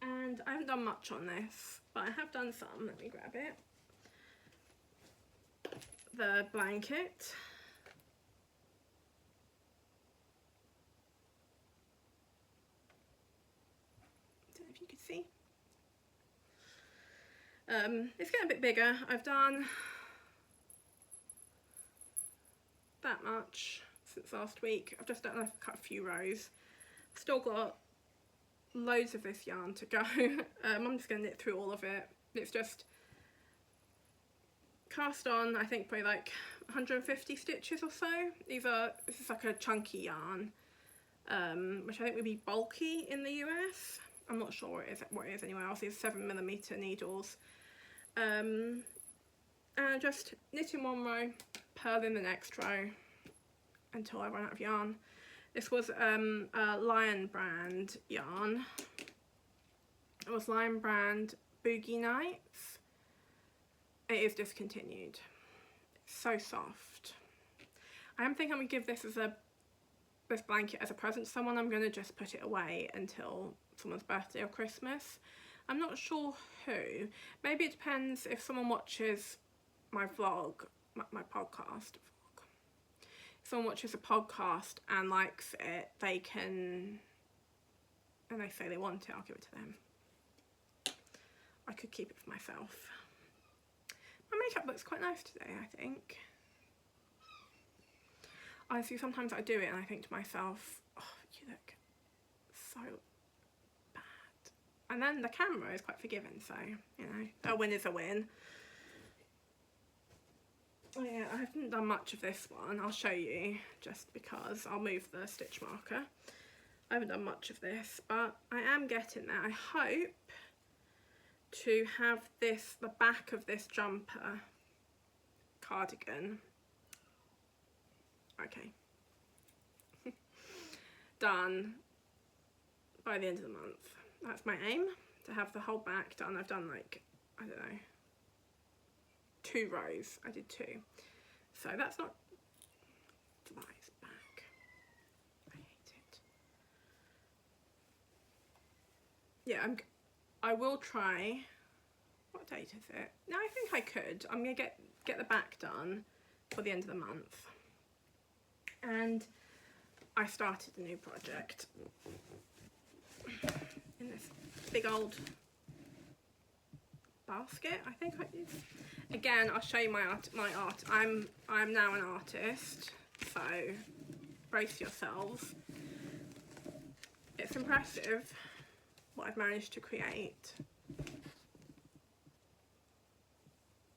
And I haven't done much on this, but I have done some. Let me grab it. The blanket. Don't know if you could see. It's getting a bit bigger. I've done that much since last week. I've just done cut a few rows. Still got loads of this yarn to go. I'm just going to knit through all of it. It's just cast on, I think probably like 150 stitches or so. This is like a chunky yarn, which I think would be bulky in the US. I'm not sure what it is anywhere else. These 7mm needles. And just knit in one row, purl in the next row until I run out of yarn. This was a Lion brand yarn. It was Lion brand Boogie Nights. It is discontinued. It's so soft. I am thinking I'm gonna give this blanket as a present to someone. I'm gonna just put it away until someone's birthday or Christmas. I'm not sure who. Maybe it depends if someone watches my vlog, my podcast. If someone watches a podcast and likes it, they can, and they say they want it, I'll give it to them. I could keep it for myself. My makeup looks quite nice today, I think. Honestly, sometimes I do it and I think to myself, oh, you look so bad. And then the camera is quite forgiving, so, you know, a win is a win. Oh yeah, I haven't done much of this one. I'll show you just because I'll move the stitch marker. I haven't done much of this, but I am getting there. I hope to have this, the back of this jumper cardigan, okay, done by the end of the month. That's my aim, to have the whole back done. I've done like, I don't know, 2 rows. I did 2, so that's not July's back. I hate it. Yeah, I will try. What date is it? No, I think I could. I'm gonna get the back done for the end of the month. and I started a new project in this big old basket, I think I use. Again, I'll show you my art. I'm now an artist, so brace yourselves. It's impressive what I've managed to create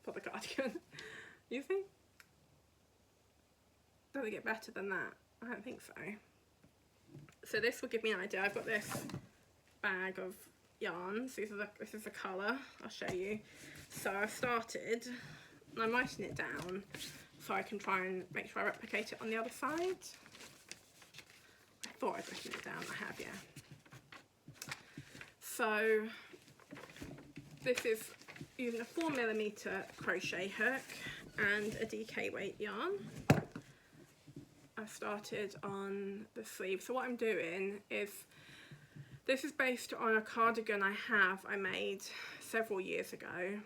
for the cardigan. You think? Does it get better than that? I don't think so. So this will give me an idea. I've got this bag of yarns. This is the colour. I'll show you. So I've started, and I'm writing it down so I can try and make sure I replicate it on the other side. I thought I'd written it down. I have, yeah. So this is using a 4mm crochet hook and a DK weight yarn. I've started on the sleeve. So what I'm doing is, this is based on a cardigan I made several years ago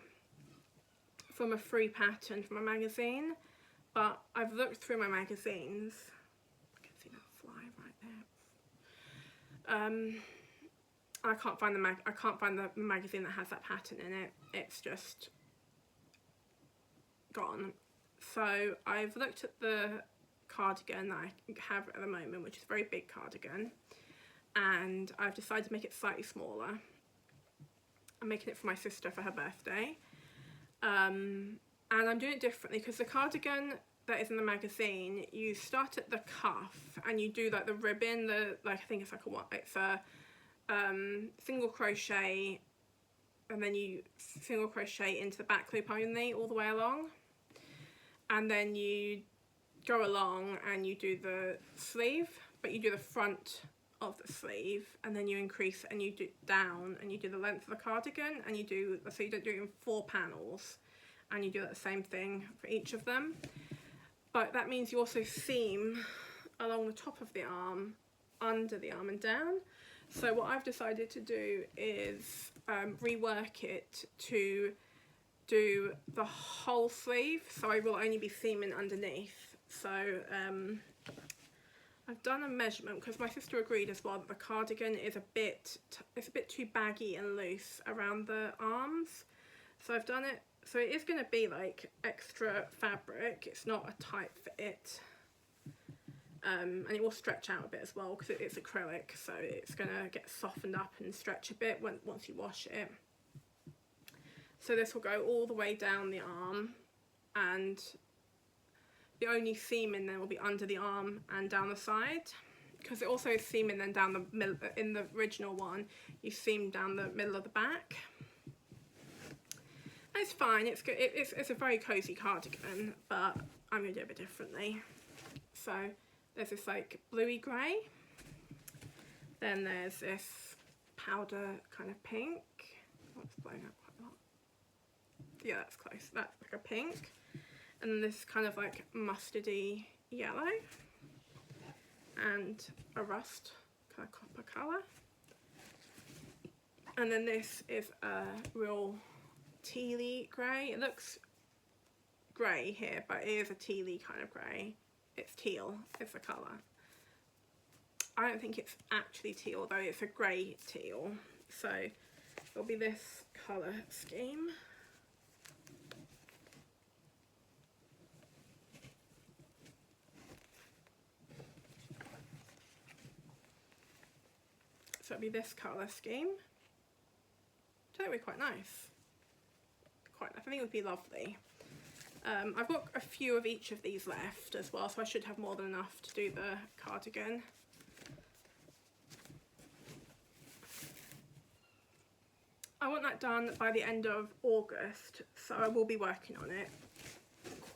from a free pattern from a magazine, but I've looked through my magazines. I can see that fly right there. I can't find the magazine that has that pattern in it. It's just gone. So I've looked at the cardigan that I have at the moment, which is a very big cardigan, and I've decided to make it slightly smaller. I'm making it for my sister for her birthday, and I'm doing it differently because the cardigan that is in the magazine, you start at the cuff and you do like the ribbon, I think it's a single crochet, and then you single crochet into the back loop only all the way along, and then you go along and you do the sleeve, but you do the front of the sleeve, and then you increase and you do down and you do the length of the cardigan, and you do, so you don't do it in 4 panels, and you do the same thing for each of them. But that means you also seam along the top of the arm, under the arm and down. So what I've decided to do is rework it to do the whole sleeve, so I will only be seaming underneath. So I've done a measurement because my sister agreed as well that the cardigan is a bit too baggy and loose around the arms. So I've done it, so it is going to be like extra fabric. It's not a tight fit, and it will stretch out a bit as well because it's acrylic, so it's going to get softened up and stretch a bit once you wash it. So this will go all the way down the arm, and the only seaming then will be under the arm and down the side, because it also is seaming then down the middle. In the original one, you seam down the middle of the back. It's fine. It's good. It's a very cozy cardigan, but I'm gonna do it a bit differently. So there's this like bluey grey. Then there's this powder kind of pink. Oh, it's blowing up quite a lot. Yeah, that's close. That's like a pink. And then this kind of like mustardy yellow, and a rust kind of copper colour. And then this is a real tealy grey. It looks grey here, but it is a tealy kind of grey. It's teal, is the colour. I don't think it's actually teal though, it's a grey teal. So it'll be this colour scheme. So it'll be this colour scheme. So that would be quite nice. I think it would be lovely. I've got a few of each of these left as well, so I should have more than enough to do the cardigan. I want that done by the end of August, so I will be working on it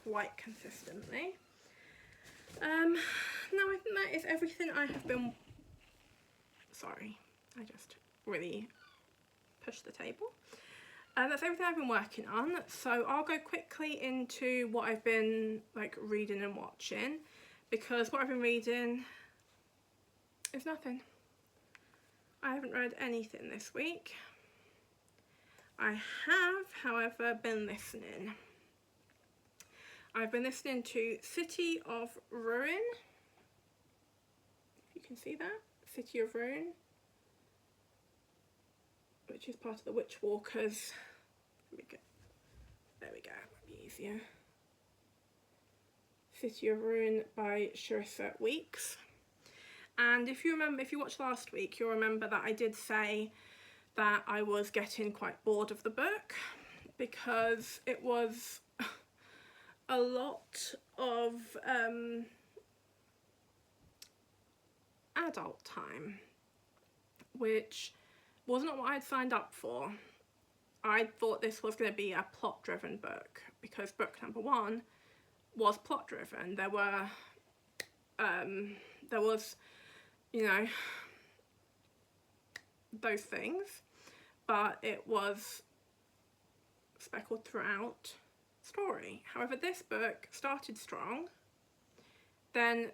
quite consistently. Now I think that is everything I have been... Sorry, I just really pushed the table. That's everything I've been working on, so I'll go quickly into what I've been like reading and watching, because what I've been reading is nothing. I haven't read anything this week. I have, however, been listening. I've been listening to City of Ruin can see that, City of Ruin, which is part of the Witch Walkers. There we go, might be easier. City of Ruin by Charissa Weeks. And if you remember, if you watched last week, you'll remember that I did say that I was getting quite bored of the book because it was a lot of adult time, which was not what I had signed up for. I thought this was going to be a plot-driven book because book number 1 was plot-driven. There was, you know, those things, but it was speckled throughout story. However, this book started strong. Then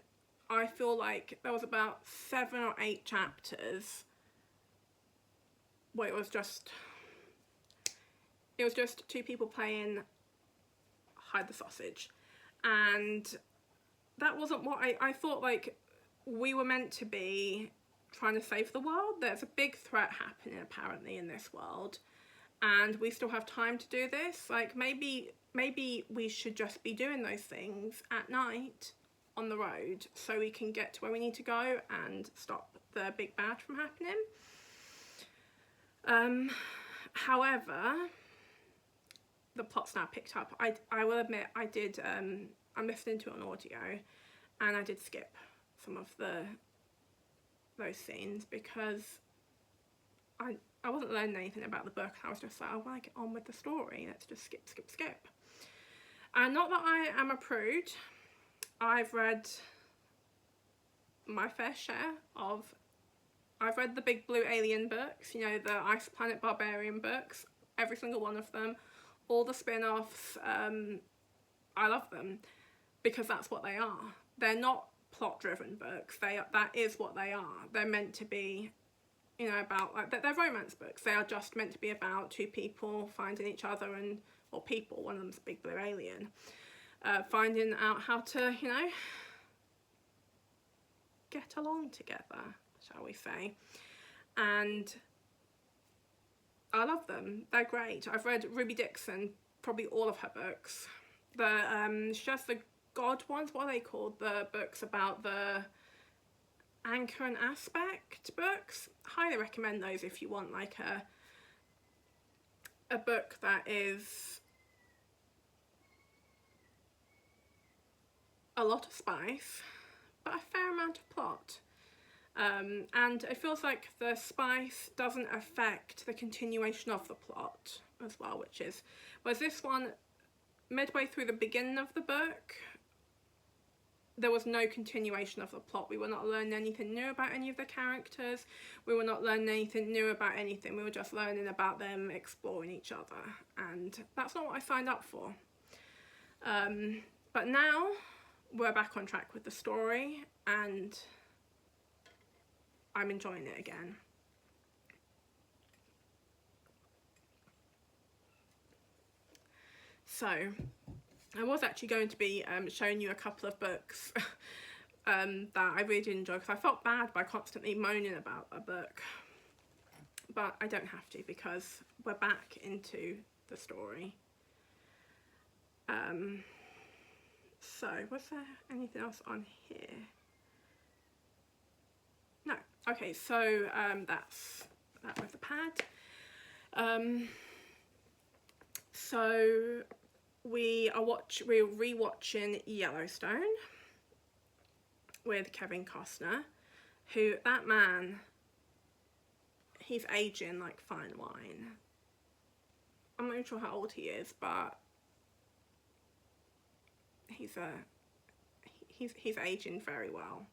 I feel like there was about 7 or 8 chapters where it was just 2 people playing hide the sausage, and that wasn't what I thought. Like, we were meant to be trying to save the world. There's a big threat happening apparently in this world, and we still have time to do this. Like, maybe we should just be doing those things at night on the road so we can get to where we need to go and stop the big bad from happening. However, the plot's now picked up. I will admit I did, I'm listening to it on audio, and I did skip some of those scenes because I wasn't learning anything about the book. I was just like, I want to get on with the story. Let's just skip. And not that I am a prude. I've read my fair share of, I've read the big blue alien books, you know, the Ice Planet Barbarian books, every single one of them, all the spin-offs. I love them because that's what they are. They're not plot-driven books. That is what they are. They're meant to be, you know, about, like, they're romance books. They are just meant to be about 2 people finding each other, and, or people, one of them's a big blue alien, finding out how to, you know, get along together, shall we say. And I love them. They're great. I've read Ruby Dixon, probably all of her books. She has the God ones, what are they called? The books about the Anchor and Aspect books. Highly recommend those if you want like a book that is a lot of spice but a fair amount of plot, and it feels like the spice doesn't affect the continuation of the plot as well, whereas this one, midway through the beginning of the book, there was no continuation of the plot. We were not learning anything new about any of the characters. We were not learning anything new about anything. We were just learning about them exploring each other, and that's not what I signed up for. But now we're back on track with the story, and I'm enjoying it again. So I was actually going to be showing you a couple of books that I really did enjoy, because I felt bad by constantly moaning about a book, but I don't have to because we're back into the story. So was there anything else on here? No. Okay, so that's that with the pad. So we're rewatching Yellowstone with Kevin Costner, who, that man, he's aging like fine wine. I'm not even sure how old he is, but he's aging very well.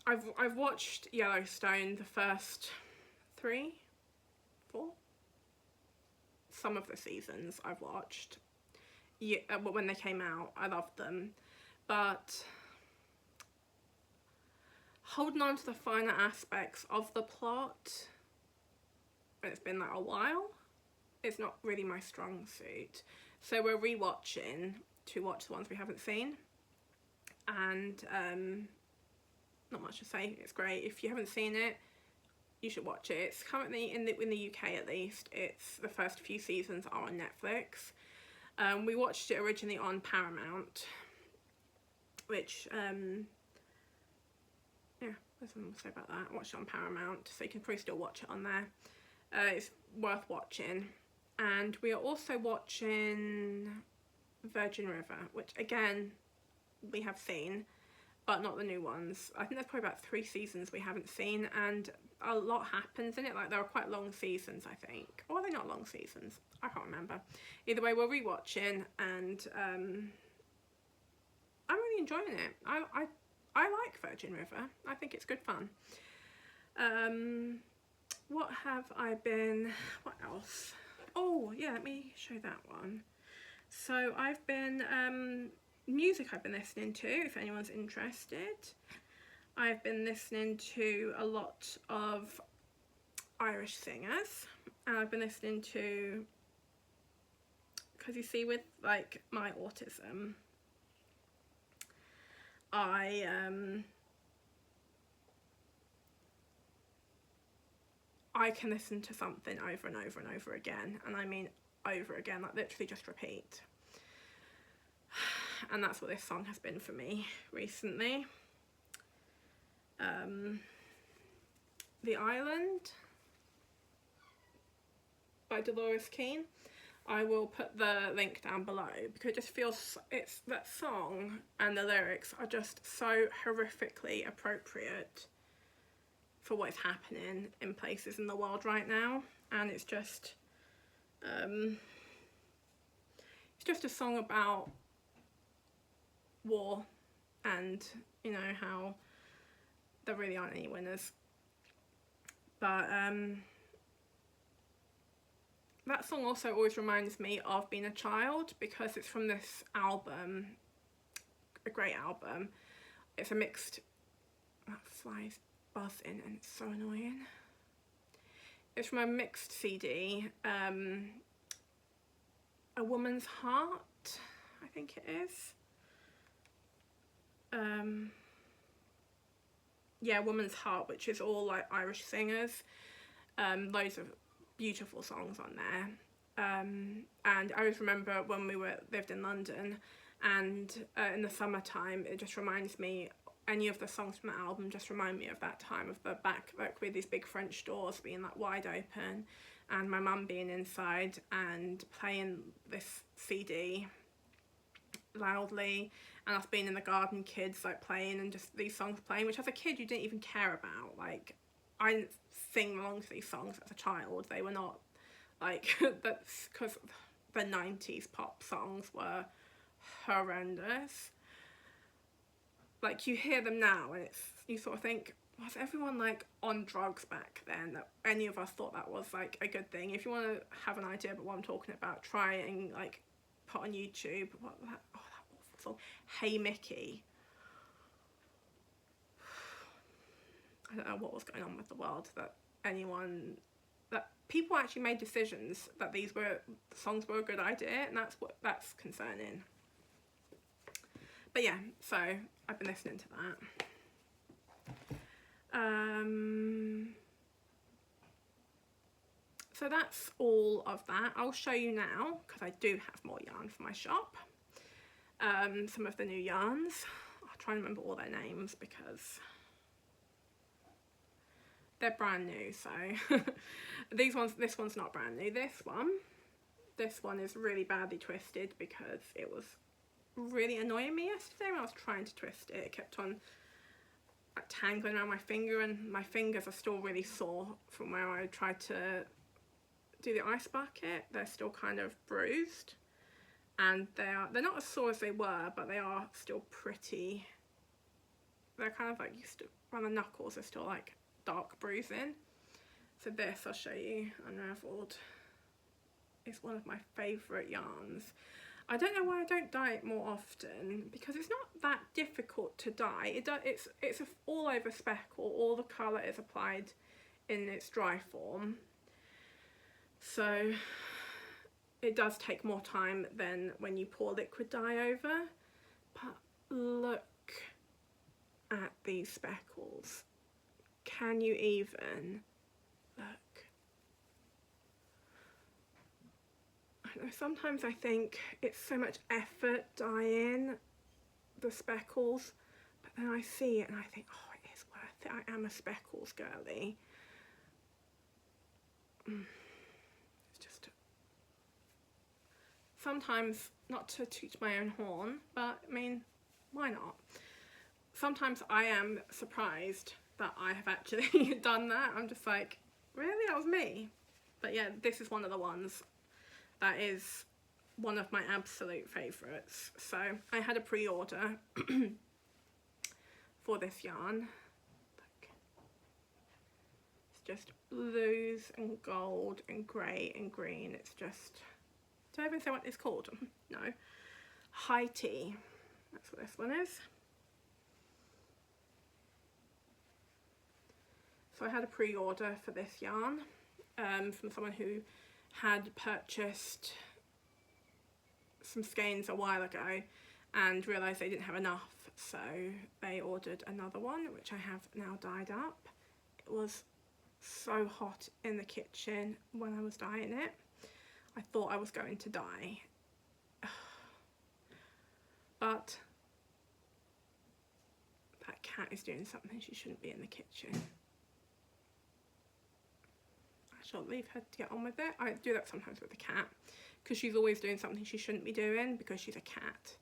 I've watched Yellowstone, the first 3, 4, some of the seasons I've watched. Yeah, when they came out, I loved them, but holding on to the finer aspects of the plot, and it's been like a while, it's not really my strong suit. So we're rewatching to watch the ones we haven't seen, and not much to say, it's great. If you haven't seen it, you should watch it. It's currently in the UK at least. It's the first few seasons are on Netflix. We watched it originally on Paramount, which yeah, there's nothing to say about that. I watched it on Paramount, so you can probably still watch it on there. It's worth watching. And we are also watching Virgin River, which again we have seen, but not the new ones. I think there's probably about 3 seasons we haven't seen, and a lot happens in it. Like, there are quite long seasons, I think. Or are they not long seasons? I can't remember. Either way, we're rewatching, and I'm really enjoying it. I like Virgin River. I think it's good fun. What have I been... What else? Oh, yeah, let me show that one. So I've been... music I've been listening to, if anyone's interested. I've been listening to a lot of Irish singers, and I've been listening to, because you see, with like my autism, I can listen to something over and over and over again, and I mean over again, like literally just repeat. And that's what this song has been for me recently. The Island by Dolores Keane. I will put the link down below, because it just feels, it's that song and the lyrics are just so horrifically appropriate for what is happening in places in the world right now. And it's just a song about war, and you know how there really aren't any winners, but that song also always reminds me of being a child, because it's from this album, a great album. It's a mixed... That fly's buzzing and it's so annoying. It's from a mixed CD, A Woman's Heart, I think it is. Yeah, Woman's Heart, which is all like Irish singers. Loads of beautiful songs on there. And I always remember when we lived in London, and in the summertime, it just reminds me, any of the songs from the album just remind me of that time, of the back, like with these big French doors being like wide open, and my mum being inside and playing this CD loudly, and us being in the garden, kids like playing, and just these songs playing, which as a kid you didn't even care about. Like, I didn't sing along to these songs as a child. They were not like, that's because the 90s pop songs were horrendous. Like, you hear them now and it's, you sort of think, was everyone like on drugs back then, that any of us thought that was like a good thing? If you want to have an idea about what I'm talking about, try and like put on YouTube, what was that? Oh, that awful song, Hey Mickey. I don't know what was going on with the world, that people actually made decisions that these songs were a good idea, and that's concerning. But yeah, so I've been listening to that. So that's all of that. I'll show you now, because I do have more yarn for my shop. Some of the new yarns. I'll try and remember all their names because they're brand new. So this one's not brand new. This one is really badly twisted because it was really annoying me yesterday when I was trying to twist it. It kept on tangling around my finger, and my fingers are still really sore from where I tried to do the ice bucket. They're still kind of bruised, and they're not as sore as they were, but they are still pretty, they're kind of like, around the knuckles are still like dark bruising. So this, I'll show you, Unraveled, is one of my favourite yarns. I don't know why I don't dye it more often, because it's not that difficult to dye. It's all over speckle. All the colour is applied in its dry form. So it does take more time than when you pour liquid dye over. But look at these speckles. Can you even look? I know sometimes I think it's so much effort dyeing the speckles, but then I see it and I think, oh, it is worth it. I am a speckles girly. It's just sometimes, not to toot my own horn, but I mean, why not? Sometimes I am surprised that I have actually done that. I'm just like, really? That was me? But yeah, this is one of the ones that is one of my absolute favourites. So I had a pre-order for this yarn. Look. It's just blues and gold and grey and green. It's just, do I even say what it's called? No. High tea. That's what this one is. So I had a pre-order for this yarn from someone who had purchased some skeins a while ago and realised they didn't have enough, so they ordered another one, which I have now dyed up. It was so hot in the kitchen when I was dyeing it. I thought I was going to die. But that cat is doing something she shouldn't be in the kitchen. I shall leave her to get on with it. I do that sometimes with the cat because she's always doing something she shouldn't be doing because she's a cat.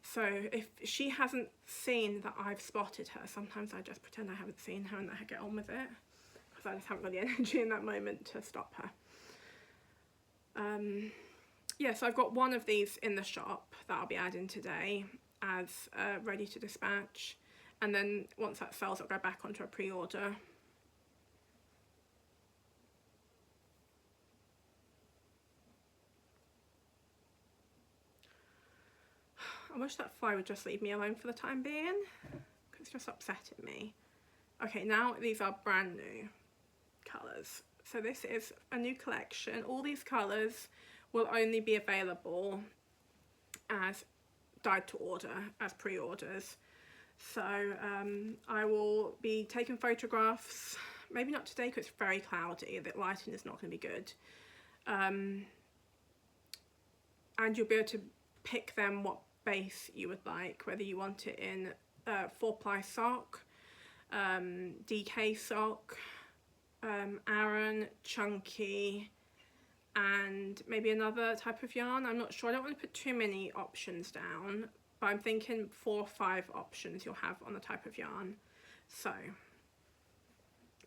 So if she hasn't seen that I've spotted her, sometimes I just pretend I haven't seen her and let her get on with it because I just haven't got the energy in that moment to stop her. Yeah, so I've got one of these in the shop that I'll be adding today as ready to dispatch, and then once that sells I'll go back onto a pre-order. I wish that fly would just leave me alone for the time being, because it's just upsetting me. Okay, now these are brand new colours. So this is a new collection. All these colours will only be available as dyed to order, as pre-orders. So I will be taking photographs, maybe not today because it's very cloudy, the lighting is not going to be good. And you'll be able to pick them what base you would like, whether you want it in 4-ply sock, DK sock, Aran, chunky, and maybe another type of yarn. I'm not sure. I don't want to put too many options down, but I'm thinking 4 or 5 options you'll have on the type of yarn. So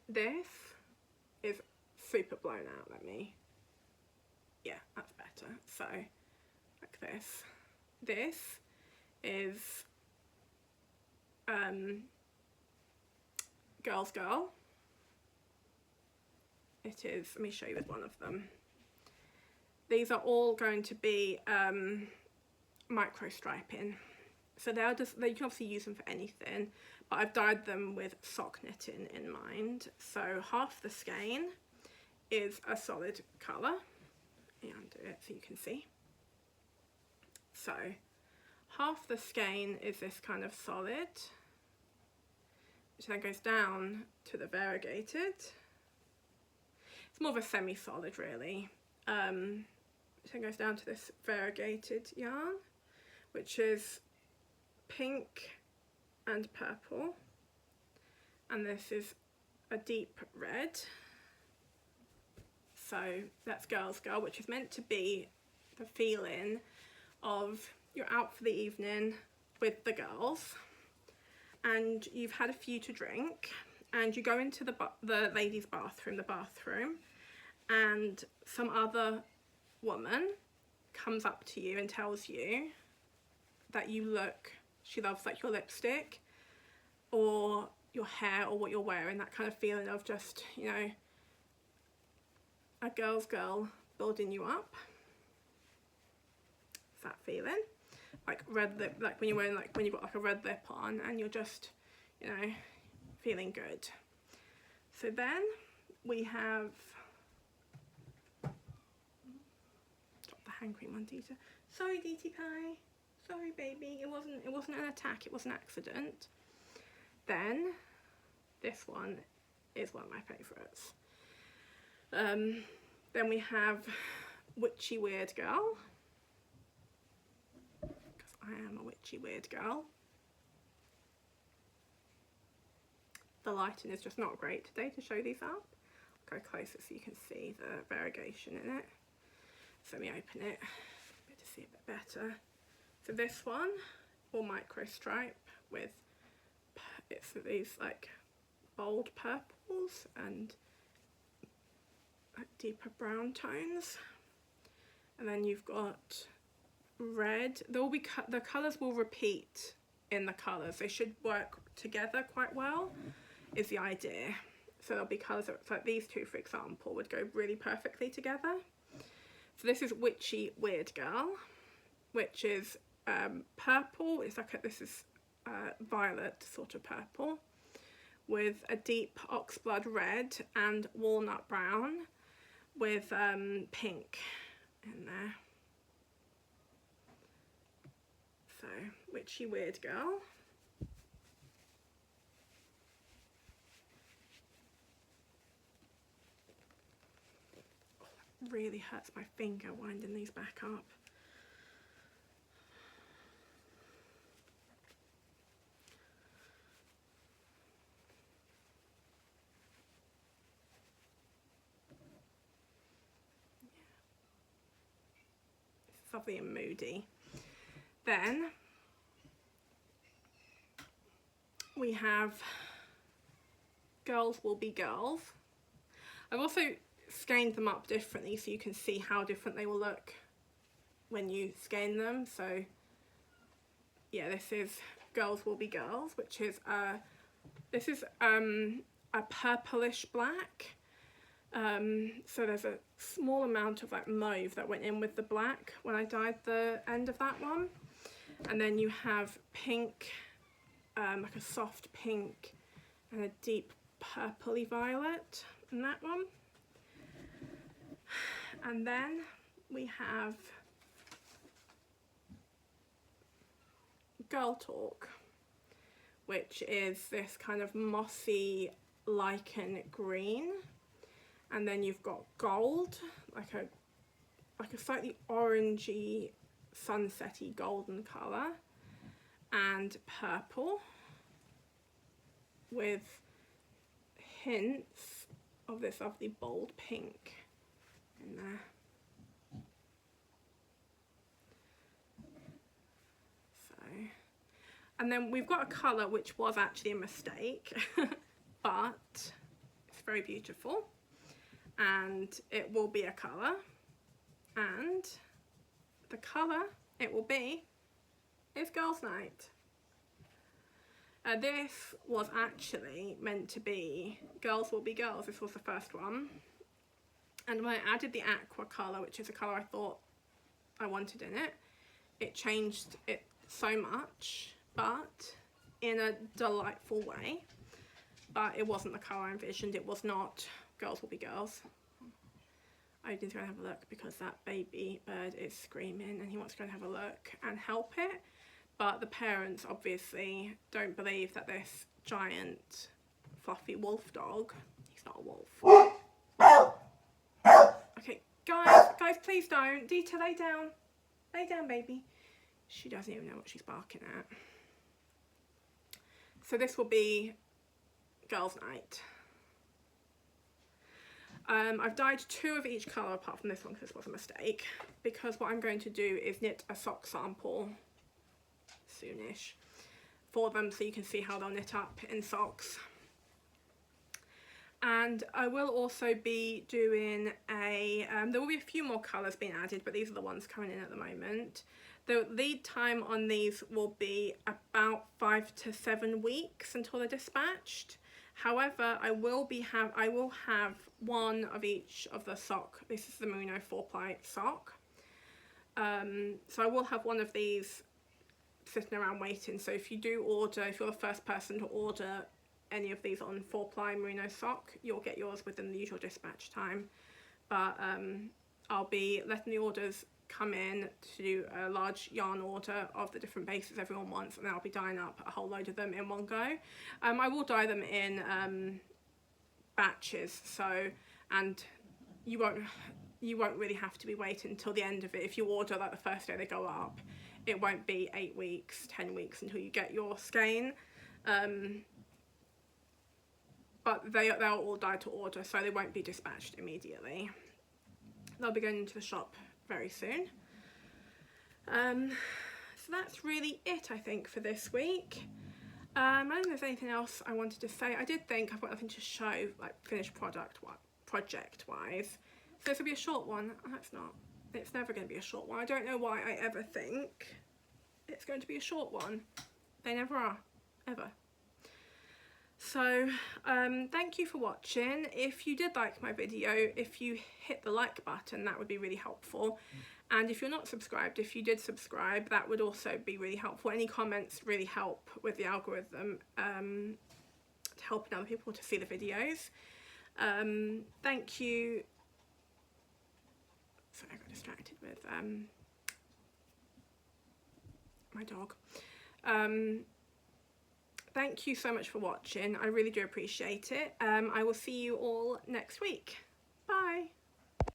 this is super blown out. Yeah, that's better. So like this. This is Girls Girl. It is, let me show you with one of them. These are all going to be micro striping. So they can obviously use them for anything, but I've dyed them with sock knitting in mind. So half the skein is a solid colour. Yeah, undo it so you can see. So half the skein is this kind of solid, which then goes down to the variegated. It's more of a semi-solid really. Which then goes down to this variegated yarn, which is pink and purple, and this is a deep red. So that's Girls Girl, which is meant to be the feeling of you're out for the evening with the girls and you've had a few to drink and you go into the ladies' bathroom, and some other woman comes up to you and tells you that she loves like your lipstick or your hair or what you're wearing, that kind of feeling of just, you know, a girl's girl building you up. That feeling like red lip, like when you're wearing, like when you've got like a red lip on and you're just, you know, feeling good. So then we have, drop the hand cream on Dita. Sorry DT Pie, sorry baby, it wasn't an attack, it was an accident. Then this one is one of my favourites. Then we have Witchy Weird Girl, because I am a witchy weird girl. The lighting is just not great today to show these up. I'll go closer so you can see the variegation in it. So let me open it to see a bit better. So this one, all micro stripe with, it's these like bold purples and like deeper brown tones. And then you've got red. There will be the colours will repeat in the colours. They should work together quite well, is the idea. So there'll be colours like these two, for example, would go really perfectly together. So this is Witchy Weird Girl, which is purple. It's like this is violet sort of purple with a deep oxblood red and walnut brown with pink in there. So Witchy Weird Girl. Oh, that really hurts my finger winding these back up. Lovely and moody. Then we have Girls Will Be Girls. I've also skeined them up differently so you can see how different they will look when you skein them. So yeah, this is Girls Will Be Girls, which is this is a purplish black. So there's a small amount of like mauve that went in with the black when I dyed the end of that one. And then you have pink, like a soft pink and a deep purpley violet in that one. And then we have Girl Talk, which is this kind of mossy lichen green. And then you've got gold, like a slightly orangey, sunsetty golden colour, and purple with hints of this lovely bold pink in there. So, and then we've got a colour which was actually a mistake, but it's very beautiful. And it will be a colour, and the colour it will be is Girls' Night. This was actually meant to be Girls Will Be Girls. This was the first one, and when I added the aqua colour, which is a colour I thought I wanted in it, it changed it so much, but in a delightful way. But it wasn't the colour I envisioned. It was not Girls Will Be Girls. I need to go and have a look because that baby bird is screaming and he wants to go and have a look and help it. But the parents obviously don't believe that this giant fluffy wolf dog, he's not a wolf. Okay, guys, please don't. Dita, lay down. Lay down, baby. She doesn't even know what she's barking at. So this will be Girls' Night. I've dyed two of each colour apart from this one because this was a mistake, because what I'm going to do is knit a sock sample soonish for them so you can see how they'll knit up in socks. And I will also be doing a, there will be a few more colours being added, but these are the ones coming in at the moment. The lead time on these will be about 5 to 7 weeks until they're dispatched. However, I will have one of each of the sock. This is the Muno 4-ply sock. So I will have one of these sitting around waiting. So if you do order, if you're the first person to order any of these on 4-ply Merino sock, you'll get yours within the usual dispatch time. But I'll be letting the orders come in to do a large yarn order of the different bases everyone wants, and then I'll be dyeing up a whole load of them in one go. I will dye them in batches, so, and you won't really have to be waiting until the end of it. If you order like the first day they go up, it won't be 8 weeks, 10 weeks until you get your skein. But they'll all dye to order, so they won't be dispatched immediately. They'll be going into the shop very soon. So that's really it, I think, for this week. I don't think there's anything else I wanted to say. I did think I've got nothing to show, like finished project wise. So this will be a short one. Oh, it's not. It's never going to be a short one. I don't know why I ever think it's going to be a short one. They never are, ever. So thank you for watching. If you did like my video, if you hit the like button, that would be really helpful. And if you're not subscribed, if you did subscribe, that would also be really helpful. Any comments really help with the algorithm, to helping other people to see the videos. Thank you. Sorry, I got distracted with my dog. Thank you so much for watching. I really do appreciate it. I will see you all next week.